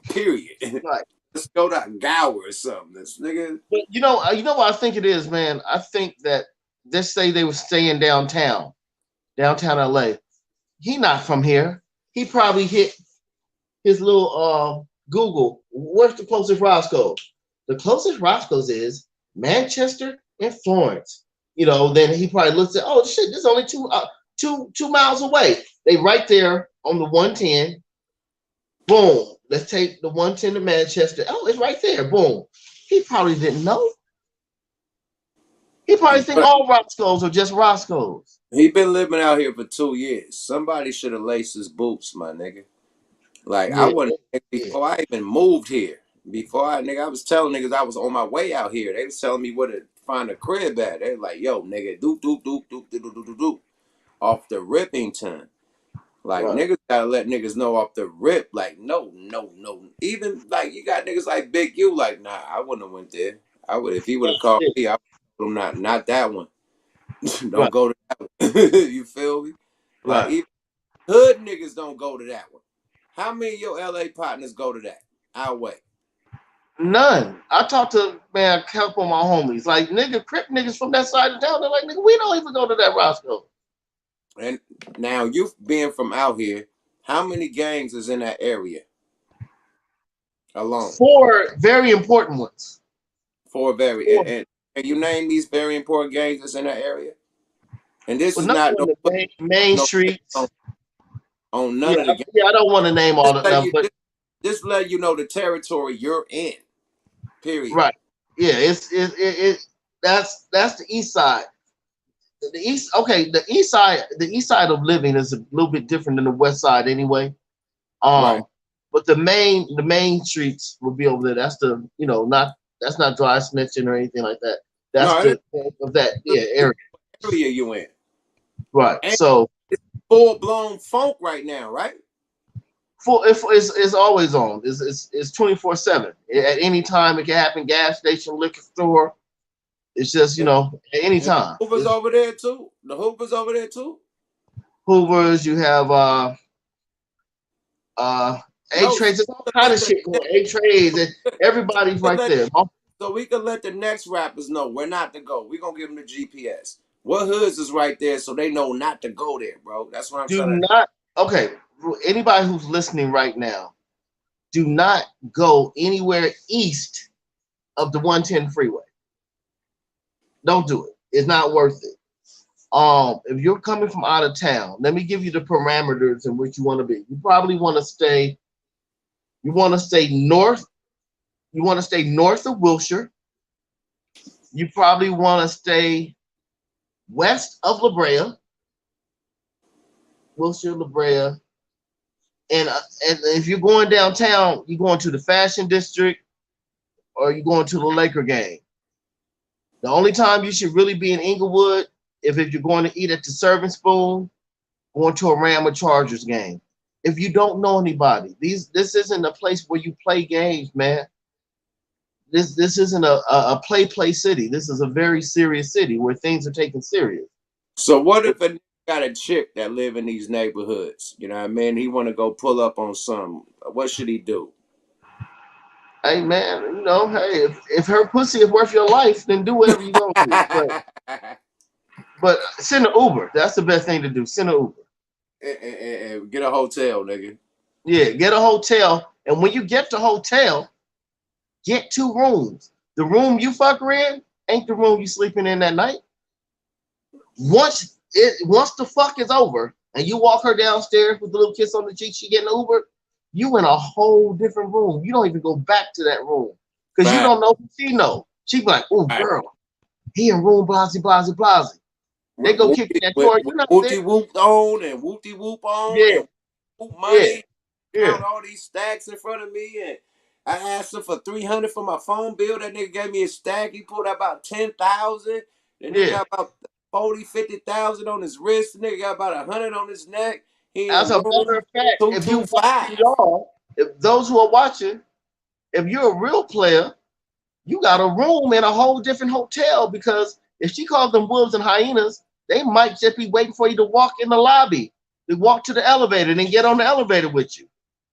[SPEAKER 1] Period.
[SPEAKER 2] Right.
[SPEAKER 1] Let's go to Gower or something. This nigga.
[SPEAKER 2] But you know what I think it is, man. I think that let's say they were staying downtown LA. He not from here. He probably hit his little Google. Where's the closest Roscoe's? The closest Roscoe's is Manchester and Florence. Then he probably looks at, oh shit, this is only 2 miles away. They right there on the 110. Boom. Let's take the 110 to Manchester. Oh, it's right there. Boom. He probably didn't know. He probably think
[SPEAKER 1] But
[SPEAKER 2] all Roscoe's are just Roscoe's.
[SPEAKER 1] he been living out here for 2 years. Somebody should have laced his boots, my nigga. Like I
[SPEAKER 2] Yeah,
[SPEAKER 1] wasn't
[SPEAKER 2] yeah.
[SPEAKER 1] before I even moved here. Before I was telling niggas I was on my way out here. They was telling me where to find a crib at. They was like, yo, nigga, doop doop doop doop doop doop doop doop off the Rippington. Like
[SPEAKER 2] Right.
[SPEAKER 1] niggas gotta let niggas know off the rip. Like no, no, no. Even like you got niggas like Big U. Like nah, I wouldn't have went there. I would if he would have
[SPEAKER 2] That's
[SPEAKER 1] called
[SPEAKER 2] it.
[SPEAKER 1] me. I would have told him not that one.
[SPEAKER 2] Right.
[SPEAKER 1] Don't go to that one. You feel me? Like
[SPEAKER 2] Right.
[SPEAKER 1] even hood niggas don't go to that one. How many of your LA partners go to that? Our way.
[SPEAKER 2] None. I talked to man a couple of my homies. Like nigga, Crip niggas from that side of town. They're like, nigga, we don't even go to that Roscoe.
[SPEAKER 1] And now you being from out here, how many gangs is in that area alone?
[SPEAKER 2] Four very important ones.
[SPEAKER 1] For very
[SPEAKER 2] Four.
[SPEAKER 1] Can you name these very important gangs that's in that area? And this
[SPEAKER 2] Well,
[SPEAKER 1] is
[SPEAKER 2] not
[SPEAKER 1] not
[SPEAKER 2] on the main
[SPEAKER 1] no
[SPEAKER 2] streets.
[SPEAKER 1] on
[SPEAKER 2] Yeah,
[SPEAKER 1] none of the gangs.
[SPEAKER 2] yeah. I don't want to name
[SPEAKER 1] Just
[SPEAKER 2] all of
[SPEAKER 1] let
[SPEAKER 2] them,
[SPEAKER 1] you
[SPEAKER 2] but
[SPEAKER 1] just let you know the territory you're in. Period.
[SPEAKER 2] right. Yeah, that's the east side. The east, okay, the east side of living is a little bit different than the west side anyway.
[SPEAKER 1] Right.
[SPEAKER 2] Um, but the main streets will be over there. That's the not that's not dry snitching or anything like that. That's
[SPEAKER 1] No, it
[SPEAKER 2] the of that
[SPEAKER 1] is
[SPEAKER 2] area.
[SPEAKER 1] the area you in.
[SPEAKER 2] Right.
[SPEAKER 1] And
[SPEAKER 2] So
[SPEAKER 1] full blown funk right now, right?
[SPEAKER 2] it's always on. It's 24/7. At any time it can happen. Gas station, liquor store. It's just
[SPEAKER 1] And,
[SPEAKER 2] at any
[SPEAKER 1] and
[SPEAKER 2] time.
[SPEAKER 1] Hoover's
[SPEAKER 2] It's
[SPEAKER 1] over there too. The Hoover's over there too.
[SPEAKER 2] Hoovers. You have A
[SPEAKER 1] No, so
[SPEAKER 2] trades. There's all
[SPEAKER 1] we can
[SPEAKER 2] kind of
[SPEAKER 1] let the
[SPEAKER 2] shit going. A trades and everybody's
[SPEAKER 1] we can
[SPEAKER 2] right
[SPEAKER 1] let
[SPEAKER 2] there.
[SPEAKER 1] so we can let the next rappers know where not to go. We're gonna give them the GPS. What hoods is right there so they know not to go there, bro. That's what I'm
[SPEAKER 2] Do
[SPEAKER 1] trying to
[SPEAKER 2] not. Okay, anybody who's listening right now, do not go anywhere east of the 110 freeway. Don't do it. It's not worth it. If you're coming from out of town, let me give you the parameters in which you want to be. You probably want to stay. You want to stay north. You want to stay north of Wilshire. You probably want to stay west of La Brea, Wilshire, La Brea, and if you're going downtown, you're going to the Fashion District or you're going to the Laker game. The only time you should really be in Inglewood if you're going to eat at the Serving Spoon, going to a Ram or Chargers game. If you don't know anybody, this isn't a place where you play games, man. This isn't a play city. This is a very serious city where things are taken serious.
[SPEAKER 1] So what if a nigga got a chick that live in these neighborhoods? You know what I mean? He wanna go pull up on some. What should he do?
[SPEAKER 2] Hey man, hey, if her pussy is worth your life, then do whatever you're gonna do. But send an Uber. That's the best thing to do. Send an Uber.
[SPEAKER 1] And get a hotel, nigga.
[SPEAKER 2] Yeah, get a hotel. And when you get the hotel, get 2 rooms. The room you fuck her in ain't the room you sleeping in that night. Once the fuck is over and you walk her downstairs with a little kiss on the cheek, she getting Uber, you in a whole different room. You don't even go back to that room because you
[SPEAKER 1] Fact.
[SPEAKER 2] don't know who she know. She be like, oh
[SPEAKER 1] Right.
[SPEAKER 2] girl, he in room blasey blasey blasey. They go kick that
[SPEAKER 1] With
[SPEAKER 2] door. You not there.
[SPEAKER 1] whoopty whoop on and whoopty whoop on
[SPEAKER 2] Yeah,
[SPEAKER 1] and whoop
[SPEAKER 2] yeah,
[SPEAKER 1] money,
[SPEAKER 2] yeah.
[SPEAKER 1] count all these stacks in front of me, and I asked him for 300 for my phone bill. That nigga gave me a stack. He pulled out about 10,000. The nigga
[SPEAKER 2] Yeah.
[SPEAKER 1] got about 40, 50,000 on his wrist. The nigga got about 100 on his neck. He
[SPEAKER 2] As
[SPEAKER 1] in
[SPEAKER 2] a matter
[SPEAKER 1] room
[SPEAKER 2] of fact, if you watching
[SPEAKER 1] 225.
[SPEAKER 2] y'all, if those who are watching, if you're a real player, you got a room in a whole different hotel because if she calls them wolves and hyenas, they might just be waiting for you to walk in the lobby, to walk to the elevator and then get on the elevator with you.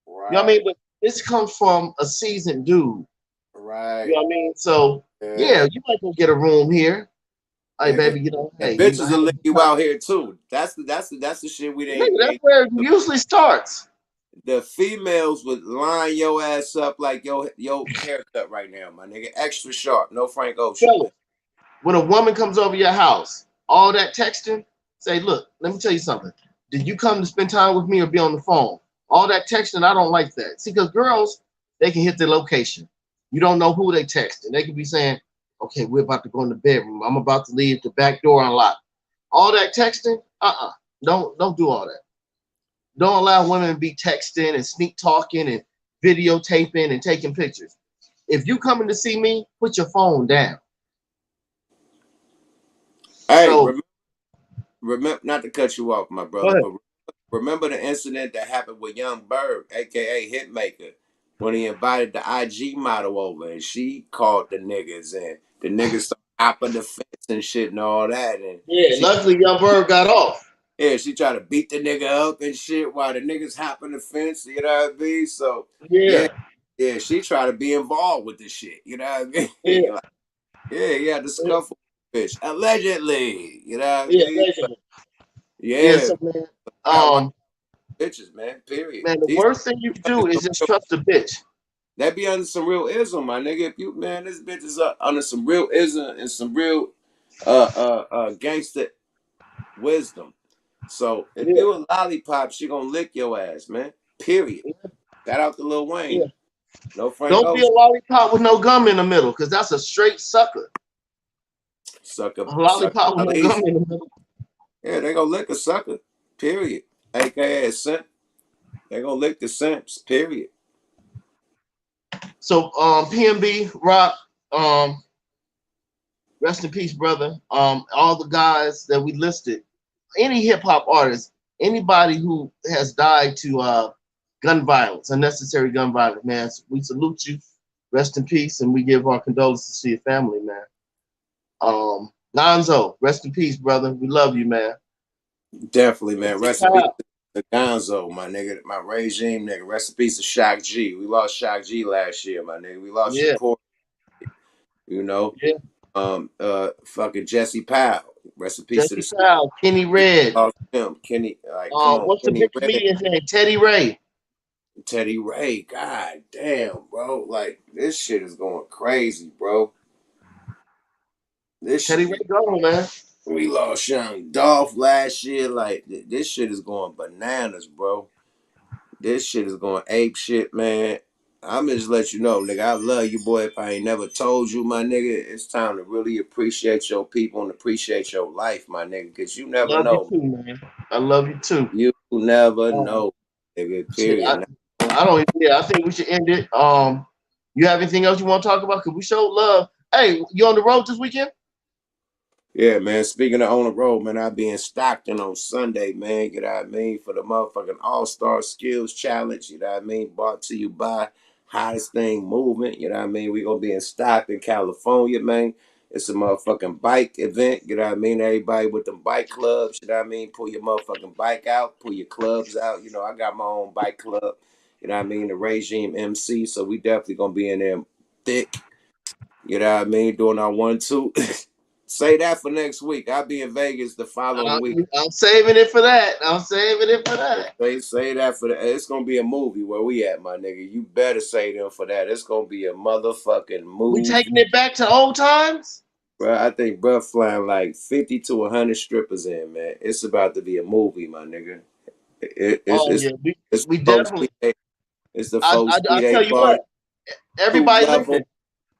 [SPEAKER 2] You know what I mean?
[SPEAKER 1] Right,
[SPEAKER 2] But this comes from a seasoned dude. You
[SPEAKER 1] right.
[SPEAKER 2] know what I mean? So
[SPEAKER 1] Yeah.
[SPEAKER 2] yeah, you might go get a room here. Hey
[SPEAKER 1] And,
[SPEAKER 2] baby,
[SPEAKER 1] and
[SPEAKER 2] hey,
[SPEAKER 1] bitches will
[SPEAKER 2] hey,
[SPEAKER 1] lick you out here too. That's the shit we
[SPEAKER 2] nigga, that's
[SPEAKER 1] ain't.
[SPEAKER 2] where it usually starts.
[SPEAKER 1] The females would line your ass up like your haircut right now, my nigga. Extra sharp, no Frank Ocean, man.
[SPEAKER 2] Fellas, when a woman comes over your house, all that texting, say, look, let me tell you something. Did you come to spend time with me or be on the phone? All that texting, I don't like that. See, because girls, they can hit their location. You don't know who they texting. They could be saying, okay, we're about to go in the bedroom. I'm about to leave the back door unlocked. All that texting, don't do all that. Don't allow women to be texting and sneak talking and videotaping and taking pictures. If you coming to see me, put your phone down.
[SPEAKER 1] Hey,
[SPEAKER 2] So
[SPEAKER 1] remember not to cut you off, my
[SPEAKER 2] go
[SPEAKER 1] brother,
[SPEAKER 2] ahead.
[SPEAKER 1] but remember the incident that happened with Young Bird, aka Hitmaker, when he invited the IG model over and she called the niggas and the niggas started hopping the fence and shit and all that, and
[SPEAKER 2] Yeah,
[SPEAKER 1] she
[SPEAKER 2] luckily Young Bird got off.
[SPEAKER 1] yeah, she tried to beat the nigga up and shit while the niggas hopping the fence, you know what I mean? So yeah,
[SPEAKER 2] Yeah,
[SPEAKER 1] yeah, she tried to be involved with the shit, you know what I
[SPEAKER 2] yeah,
[SPEAKER 1] mean? Like, yeah, the scuffle bitch. Allegedly, you know what I
[SPEAKER 2] yeah,
[SPEAKER 1] mean? But
[SPEAKER 2] allegedly. Yeah,
[SPEAKER 1] yeah,
[SPEAKER 2] so man,
[SPEAKER 1] I got wild bitches, man. Period.
[SPEAKER 2] man, the
[SPEAKER 1] These
[SPEAKER 2] worst thing you can do
[SPEAKER 1] motherfuckers
[SPEAKER 2] is
[SPEAKER 1] don't
[SPEAKER 2] just
[SPEAKER 1] know.
[SPEAKER 2] trust a bitch.
[SPEAKER 1] That be under some real ism, my nigga. If you man, this bitch is under some real ism and some real gangster wisdom. So if
[SPEAKER 2] Yeah,
[SPEAKER 1] you a lollipop, she gonna lick your ass, man. Period. Shout out to Lil Wayne.
[SPEAKER 2] yeah.
[SPEAKER 1] No Frank
[SPEAKER 2] Don't be a
[SPEAKER 1] Ocean.
[SPEAKER 2] lollipop with no gum in the middle, because that's a straight sucker.
[SPEAKER 1] Sucker,
[SPEAKER 2] A
[SPEAKER 1] sucker.
[SPEAKER 2] lollipop with no gum
[SPEAKER 1] Police.
[SPEAKER 2] in the middle.
[SPEAKER 1] Yeah, they gonna lick a sucker. Period. AKA a simp. They gonna lick the simps. Period.
[SPEAKER 2] So PnB Rock, rest in peace, brother. All the guys that we listed, any hip hop artist, anybody who has died to gun violence, unnecessary gun violence, man, we salute you. Rest in peace, and we give our condolences to your family, man. Gonzo, rest in peace, brother. We love you, man.
[SPEAKER 1] Definitely, man.
[SPEAKER 2] MC
[SPEAKER 1] Rest in peace
[SPEAKER 2] Kyle,
[SPEAKER 1] to Gonzo, my nigga. My regime, nigga. Rest in peace to Shock G. We lost Shock G last year, my nigga. We lost
[SPEAKER 2] yeah,
[SPEAKER 1] Shakur, you know.
[SPEAKER 2] yeah.
[SPEAKER 1] Fucking Jesse Powell. Rest in peace to the
[SPEAKER 2] Jesse Kyle, Kenny Red.
[SPEAKER 1] lost him. Kenny, like, come on,
[SPEAKER 2] What's the
[SPEAKER 1] Kenny
[SPEAKER 2] big
[SPEAKER 1] Red,
[SPEAKER 2] comedian's name? Teddy Ray.
[SPEAKER 1] Teddy Ray. God damn, bro. Like, this shit is going crazy, bro. This
[SPEAKER 2] Teddy Ray
[SPEAKER 1] shit,
[SPEAKER 2] gone, man.
[SPEAKER 1] we lost Young Dolph last year. Like, this shit is going bananas, bro. This shit is going ape shit, man. I'm just let you know, nigga. I love you, boy. If I ain't never told you, my nigga, it's time to really appreciate your people and appreciate your life, my nigga, because you never
[SPEAKER 2] Love you
[SPEAKER 1] know.
[SPEAKER 2] too, man. I love you too.
[SPEAKER 1] You never
[SPEAKER 2] Um,
[SPEAKER 1] know, nigga.
[SPEAKER 2] shit,
[SPEAKER 1] Period.
[SPEAKER 2] I don't. Yeah, I think we should end it. You have anything else you want to talk about? Cause we showed love. Hey, you on the road this weekend?
[SPEAKER 1] Yeah, man. Speaking of on the road, man, I'll be in Stockton on Sunday, man. You know what I mean? For the motherfucking All-Star Skills Challenge, you know what I mean? Brought to you by Hottest Thing Movement, you know what I mean? We gonna be in Stockton, California, man. It's a motherfucking bike event, you know what I mean? Everybody with them bike clubs, you know what I mean? Pull your motherfucking bike out, pull your clubs out. You know, I got my own bike club, you know what I mean? The Regime MC, so we definitely gonna be in there thick, you know what I mean? Doing our 1-2. Say that for next week. I'll be in Vegas the following week.
[SPEAKER 2] I'm saving it for that. I'm saving it for that.
[SPEAKER 1] Say that for the. It's gonna be a movie where we at, my nigga. You better say them for that. It's gonna be a motherfucking
[SPEAKER 2] We
[SPEAKER 1] movie,
[SPEAKER 2] taking it back to old times.
[SPEAKER 1] bro. I think bro flying like 50 to 100 strippers in, man. It's about to be a movie, my nigga.
[SPEAKER 2] Oh yeah,
[SPEAKER 1] It's
[SPEAKER 2] we
[SPEAKER 1] the folks
[SPEAKER 2] definitely.
[SPEAKER 1] B-Day. It's the
[SPEAKER 2] I
[SPEAKER 1] folks B-Day
[SPEAKER 2] tell you
[SPEAKER 1] party.
[SPEAKER 2] what. Everybody
[SPEAKER 1] Level,
[SPEAKER 2] listen.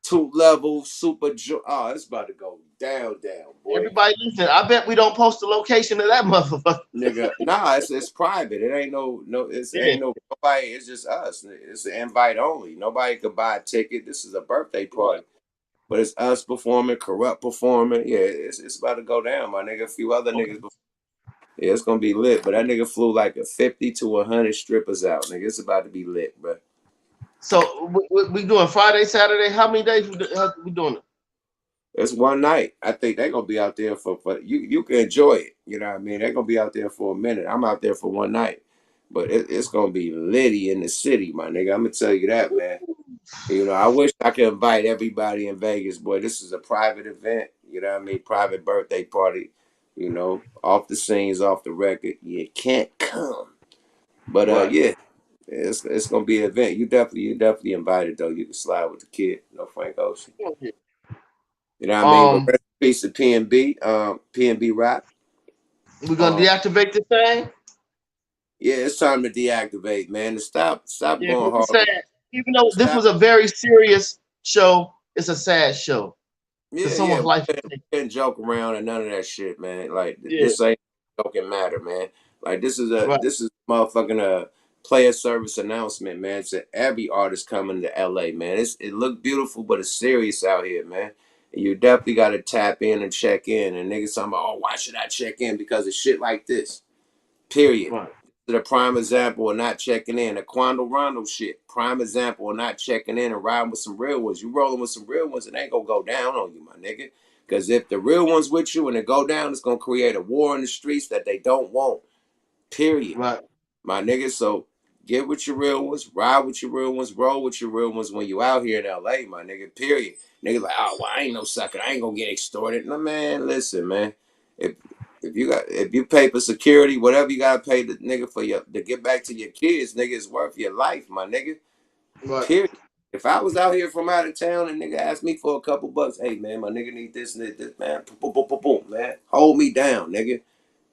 [SPEAKER 1] 2 level, super. Oh, it's about to go down, boy.
[SPEAKER 2] Everybody listen. I bet we don't post the location of that motherfucker.
[SPEAKER 1] Nigga, nah, it's private. It ain't it's
[SPEAKER 2] Yeah.
[SPEAKER 1] ain't no nobody. It's just us. It's an invite only. Nobody could buy a ticket. This is a birthday
[SPEAKER 2] Right.
[SPEAKER 1] party, but it's us performing, corrupt performing. Yeah, it's about to go down, my nigga. A few other
[SPEAKER 2] Okay.
[SPEAKER 1] niggas. Yeah, it's gonna be lit. But that nigga flew like a 50 to 100 strippers out, nigga. It's about to be lit, bro.
[SPEAKER 2] So we doing Friday, Saturday. How many days we doing it?
[SPEAKER 1] It's one night. I think they're gonna be out there for you. You can enjoy it. You know what I mean? They're gonna be out there for a minute. I'm out there for one night, but it's gonna be litty in the city, my nigga. I'm gonna tell you that, man. You know, I wish I could invite everybody in Vegas, boy. This is a private event. You know what I mean? Private birthday party. You know, off the scenes, off the record. You can't come, but
[SPEAKER 2] Right.
[SPEAKER 1] yeah, it's gonna be an event. You definitely invited though. You can slide with the kid. No Frank Ocean. You know what I mean? But
[SPEAKER 2] Um,
[SPEAKER 1] rest in peace to PnB, PnB Rock.
[SPEAKER 2] we're gonna
[SPEAKER 1] Um,
[SPEAKER 2] deactivate this thing.
[SPEAKER 1] yeah, it's time to deactivate, man. To stop
[SPEAKER 2] Yeah,
[SPEAKER 1] going
[SPEAKER 2] because it's
[SPEAKER 1] hard.
[SPEAKER 2] sad. Even though this
[SPEAKER 1] Stop.
[SPEAKER 2] was a very serious show, it's a sad show because
[SPEAKER 1] Yeah.
[SPEAKER 2] someone's life.
[SPEAKER 1] We can't joke around and none of that shit, man. Like
[SPEAKER 2] Yeah,
[SPEAKER 1] this ain't joking matter, man. Like
[SPEAKER 2] right,
[SPEAKER 1] this is motherfucking player service announcement, man. To every artist coming to LA, man. It look beautiful, but it's serious out here, man. And you definitely got to tap in and check in. And niggas talking about, oh, why should I check in? Because of shit like this. Period.
[SPEAKER 2] right,
[SPEAKER 1] The prime example of not checking in. The Quando Rondo shit. Prime example of not checking in and riding with some real ones. You rolling with some real ones, it ain't gonna go down on you, my nigga. Because if the real ones with you and it go down, it's gonna create a war in the streets that they don't want. Period.
[SPEAKER 2] right,
[SPEAKER 1] My nigga, so get with your real ones, ride with your real ones, roll with your real ones when you out here in LA, my nigga. Period. Nigga like, oh well, I ain't no sucker. I ain't gonna get extorted. No man, listen, man. If if you pay for security, whatever you gotta pay the nigga for your to get back to your kids, nigga, it's worth your life, my nigga.
[SPEAKER 2] right.
[SPEAKER 1] Period. If I was out here from out of town and nigga asked me for a couple bucks, hey man, my nigga need this and this, man. Boom, boom, boom, boom, man. Hold me down, nigga.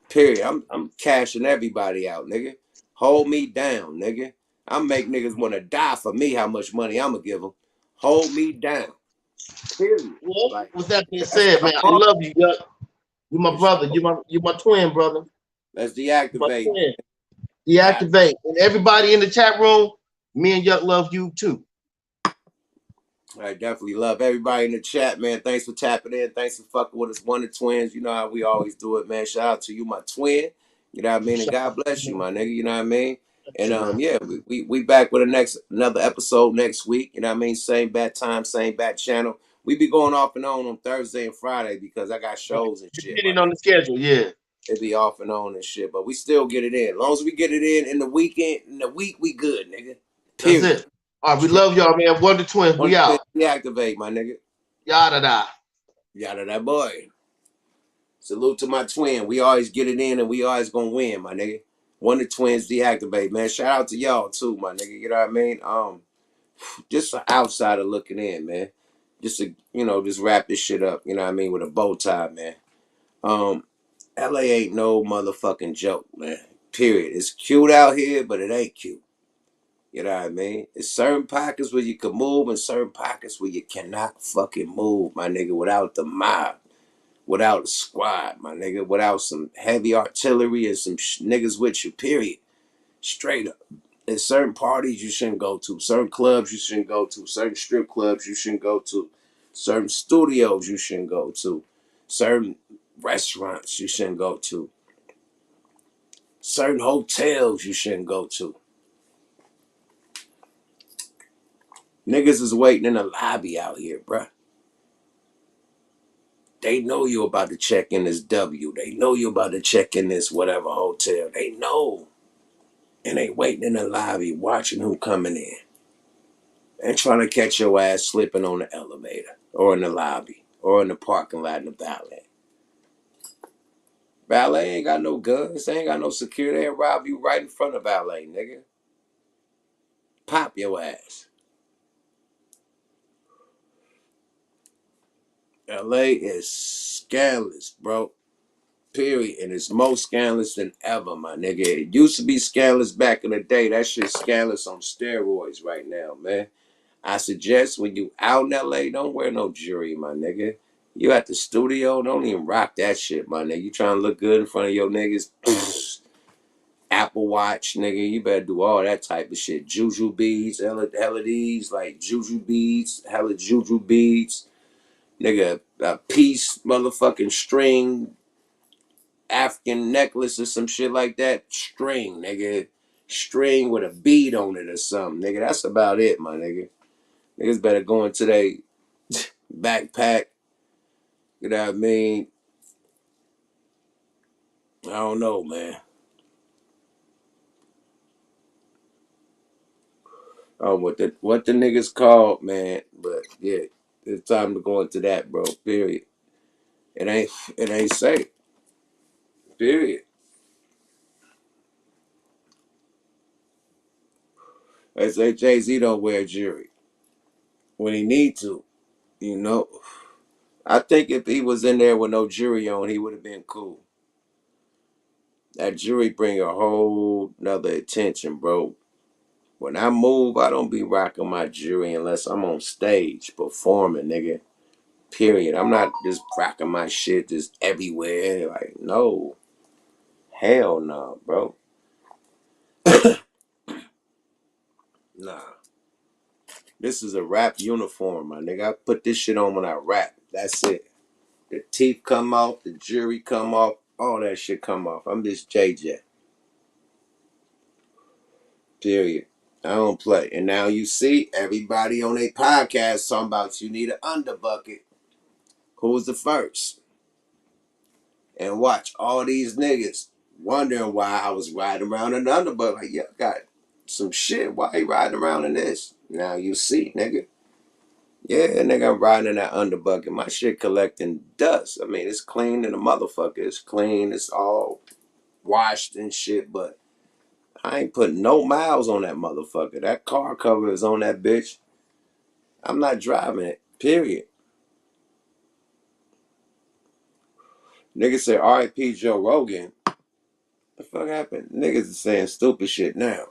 [SPEAKER 1] Period. I'm cashing everybody out, nigga. Hold me down, nigga. I make niggas want to die for me how much money I'ma give them. Hold me down. Period.
[SPEAKER 2] Well,
[SPEAKER 1] Like
[SPEAKER 2] with that being
[SPEAKER 1] that's
[SPEAKER 2] said,
[SPEAKER 1] what
[SPEAKER 2] man,
[SPEAKER 1] I'm
[SPEAKER 2] I
[SPEAKER 1] on.
[SPEAKER 2] love you, Yuck. You my
[SPEAKER 1] For
[SPEAKER 2] brother.
[SPEAKER 1] sure.
[SPEAKER 2] You my twin brother.
[SPEAKER 1] Let's
[SPEAKER 2] You my
[SPEAKER 1] deactivate.
[SPEAKER 2] twin.
[SPEAKER 1] Yeah.
[SPEAKER 2] Deactivate. And everybody in the chat room, me and Yuck love you too.
[SPEAKER 1] I definitely love everybody in the chat, man. Thanks for tapping in. Thanks for fucking with us, One of Twins. You know how we always do it, man. Shout out to you, my twin. You know what I mean? And
[SPEAKER 2] Shout
[SPEAKER 1] God
[SPEAKER 2] out to
[SPEAKER 1] bless
[SPEAKER 2] you,
[SPEAKER 1] you,
[SPEAKER 2] man.
[SPEAKER 1] my nigga. You know what I mean?
[SPEAKER 2] Thank
[SPEAKER 1] And
[SPEAKER 2] you, man.
[SPEAKER 1] yeah, we back with another episode next week. You know what I mean? Same bad time, same bad channel. We be going off and on Thursday and Friday because I got
[SPEAKER 2] Right.
[SPEAKER 1] shows and shit, my
[SPEAKER 2] Depending on
[SPEAKER 1] nigga.
[SPEAKER 2] the schedule, yeah.
[SPEAKER 1] It be off and on and shit, but we still get it in. As long as we get it in the weekend, in the week, we good, nigga.
[SPEAKER 2] That's
[SPEAKER 1] Period.
[SPEAKER 2] it. All right, we
[SPEAKER 1] Straight
[SPEAKER 2] love y'all, man. Wonder Twins,
[SPEAKER 1] one
[SPEAKER 2] we out.
[SPEAKER 1] deactivate, my nigga.
[SPEAKER 2] Yada da.
[SPEAKER 1] Yada that boy. Salute to my twin. We always get it in and we always gonna win, my nigga. One of the twins deactivate, man. Shout out to y'all too, my nigga. You know what I mean? Just an outsider looking in, man. Just to, just wrap this shit up, you know what I mean, with a bow tie, man. Um, LA ain't no motherfucking joke, man. Period. It's cute out here, but it ain't cute. You know what I mean? It's certain pockets where you can move and certain pockets where you cannot fucking move, my nigga, without the mob. Without a squad, my nigga, without some heavy artillery and some niggas with you, period. Straight up. There's certain parties you shouldn't go to, certain clubs you shouldn't go to, certain strip clubs you shouldn't go to, certain studios you shouldn't go to, certain restaurants you shouldn't go to, certain hotels you shouldn't go to. Niggas is waiting in the lobby out here, bruh. They know you about to check in this W. They know you about to check in this whatever hotel. They know. And they waiting in the lobby watching who coming in and trying to catch your ass slipping on the elevator or in the lobby or in the parking lot in the valet. Valet ain't got no guns. They ain't got no security. They'll rob you right in front of valet, nigga. Pop your ass. LA is scandalous, bro. Period. And it's more scandalous than ever, my nigga. It used to be scandalous back in the day. That shit's scandalous on steroids right now, man. I suggest when you out in LA, don't wear no jewelry, my nigga. You at the studio, don't even rock that shit, my nigga. You trying to look good in front of your niggas. Apple Watch, nigga. You better do all that type of shit. Juju beads, hella these, like juju beads, hella juju beads. Nigga, a piece, motherfucking string, African necklace or some shit like that. String, nigga. String with a bead on it or something, nigga. That's about it, my nigga. Niggas better go into they backpack. You know what I mean? I don't know, man. Oh, what the niggas called, man. But yeah, it's time to go into that, bro. Period. It ain't safe. Period. They say Jay-Z don't wear jewelry when he need to. You know, I think if he was in there with no jewelry on, he would have been cool. That jewelry bring a whole nother attention, bro. When I move, I don't be rocking my jewelry unless I'm on stage performing, nigga. Period. I'm not just rocking my shit just everywhere. Like, no. Hell no, bro. Nah. This is a rap uniform, my nigga. I put this shit on when I rap. That's it. The teeth come off, the jewelry come off, all that shit come off. I'm just JJ. Period. I don't play. And now you see everybody on a podcast talking about you need an underbucket. Who's the first? And watch all these niggas wondering why I was riding around in the underbucket. Like, yeah, I got some shit. Why you riding around in this? Now you see, nigga. Yeah, nigga, I'm riding in that underbucket. My shit collecting dust. I mean, it's clean and a motherfucker. It's clean. It's all washed and shit, but I ain't putting no miles on that motherfucker. That car cover is on that bitch. I'm not driving it. Period. Niggas say R.I.P. Joe Rogan. The fuck happened? Niggas is saying stupid shit now.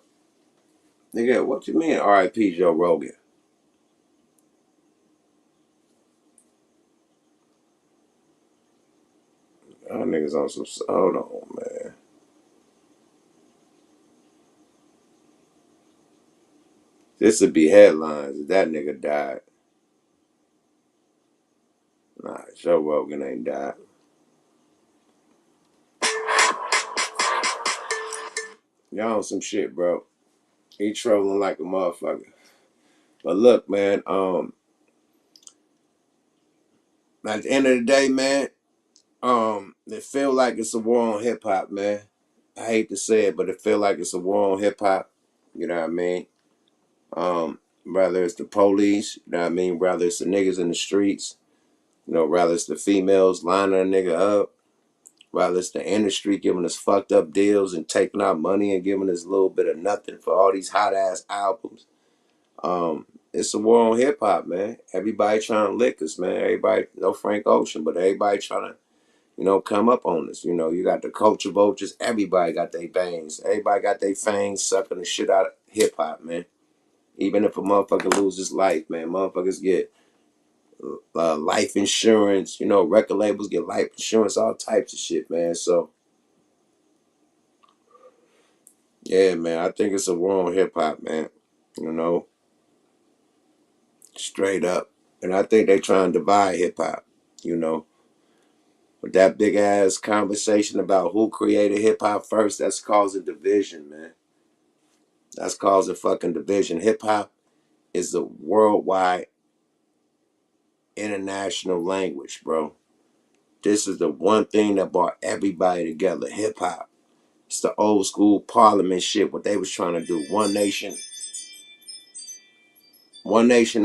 [SPEAKER 1] Nigga, what you mean R.I.P. Joe Rogan? Y'all niggas on some. Hold on, man. This would be headlines if that nigga died. Nah, Joe Rogan ain't died. Y'all on some shit, bro. He trolling like a motherfucker. But look, man, at the end of the day, man, it feel like it's a war on hip hop, man. I hate to say it, but it feel like it's a war on hip hop. You know what I mean? Whether it's the police, you know what I mean? Whether it's the niggas in the streets, you know, whether it's the females lining a nigga up, whether it's the industry giving us fucked up deals and taking our money and giving us a little bit of nothing for all these hot ass albums. It's a war on hip hop, man. Everybody trying to lick us, man. Everybody, no Frank Ocean, but everybody trying to, you know, come up on us. You know, you got the culture vultures. Everybody got their bangs. Everybody got their fangs sucking the shit out of hip hop, man. Even if a motherfucker loses life, man, motherfuckers get life insurance. You know, record labels get life insurance, all types of shit, man. So, yeah, man, I think it's a war on hip hop, man. You know, straight up. And I think they trying to divide hip hop, you know. But that big ass conversation about who created hip hop first, that's causing division, man. That's causing fucking division. Hip hop is a worldwide international language, bro. This is the one thing that brought everybody together. Hip hop. It's the old school parliament shit, what they was trying to do. One nation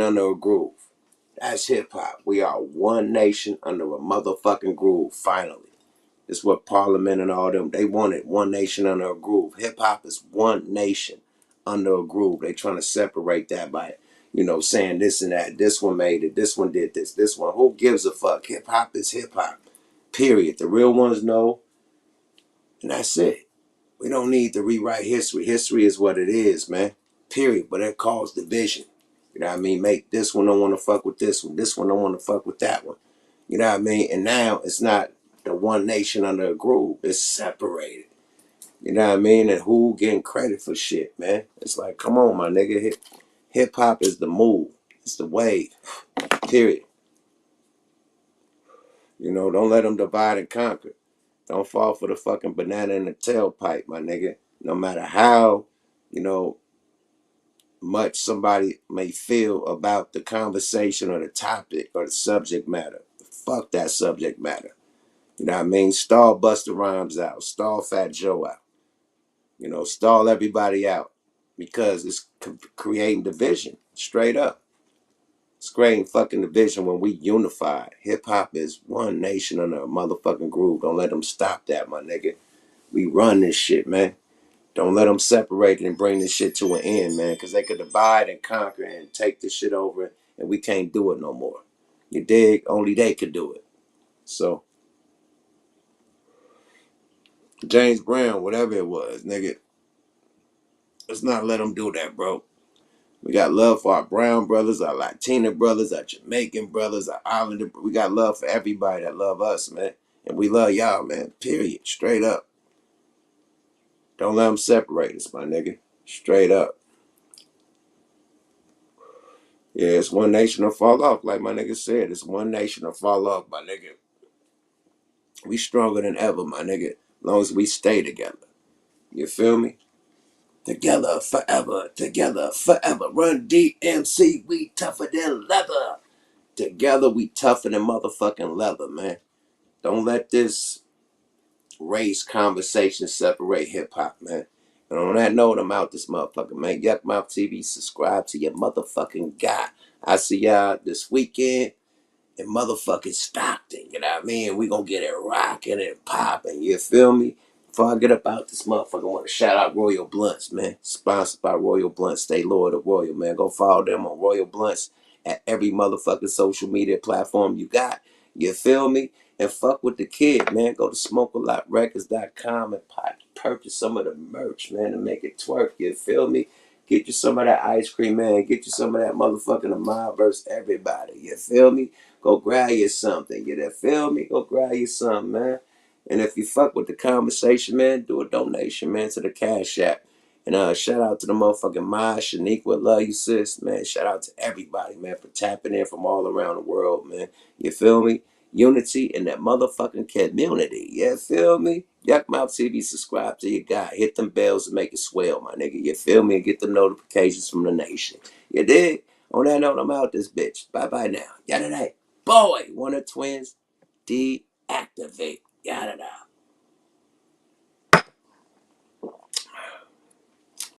[SPEAKER 1] under a groove. That's hip hop. We are one nation under a motherfucking groove, finally. It's what Parliament and all them, they wanted one nation under a groove. Hip hop is one nation under a groove. They trying to separate that by, you know, saying this and that. This one made it. This one did this. This one. Who gives a fuck? Hip hop is hip hop. Period. The real ones know, and that's it. We don't need to rewrite history. History is what it is, man. Period. But it caused division. You know what I mean? Make this one don't want to fuck with this one. This one don't want to fuck with that one. You know what I mean? And now it's not the one nation under a groove. It's separated. You know what I mean? And who getting credit for shit, man? It's like, come on, my nigga. Hip hop is the move. It's the wave. Period. You know, don't let them divide and conquer. Don't fall for the fucking banana in the tailpipe, my nigga. No matter how, you know, much somebody may feel about the conversation or the topic or the subject matter. Fuck that subject matter. You know what I mean? Stall Busta Rhymes out. Stall Fat Joe out. You know, stall everybody out. Because it's creating division. Straight up. It's creating fucking division when we unified. Hip hop is one nation under a motherfucking groove. Don't let them stop that, my nigga. We run this shit, man. Don't let them separate it and bring this shit to an end, man. Because they could divide and conquer and take this shit over and we can't do it no more. You dig? Only they could do it. So, James Brown, whatever it was, nigga, let's not let them do that, bro. We got love for our brown brothers, our Latina brothers, our Jamaican brothers, our Islander. We got love for everybody that love us, man. And we love y'all, man. Period. Straight up. Don't let them separate us, my nigga. Straight up. Yeah, it's one nation or fall off, like my nigga said. It's one nation or fall off, my nigga. We stronger than ever, my nigga. As long as we stay together. You feel me? Together forever. Together forever. Run DMC. We tougher than leather. Together we tougher than motherfucking leather, man. Don't let this race conversation separate hip hop, man. And on that note, I'm out this motherfucker, man. Yuck Mouth TV, subscribe to your motherfucking guy. I see y'all this weekend in motherfucking Stockton. You know what I mean? We gonna get it rocking and popping. You feel me? Before I get up out this motherfucker, I want to shout out Royal Blunts, man. Sponsored by Royal Blunts. Stay loyal to Royal, man. Go follow them on Royal Blunts at every motherfucking social media platform you got. You feel me? And fuck with the kid, man. Go to smokealotrecords.com and purchase some of the merch, man, and make it twerk. You feel me? Get you some of that ice cream, man. Get you some of that motherfucking Ahmad versus everybody. You feel me? Go grab you something. You feel me? Go grab you something, man. And if you fuck with the conversation, man, do a donation, man, to the Cash App. And shout out to the motherfucking Ma, Shaniqua, love you, sis, man. Shout out to everybody, man, for tapping in from all around the world, man. You feel me? Unity in that motherfucking community. You feel me? Yuckmouth TV, subscribe to your guy. Hit them bells and make it swell, my nigga. You feel me? And get the notifications from the nation. You dig? On that note, I'm out this bitch. Bye-bye now. Yada day. Boy, one of twins deactivate. Yada da.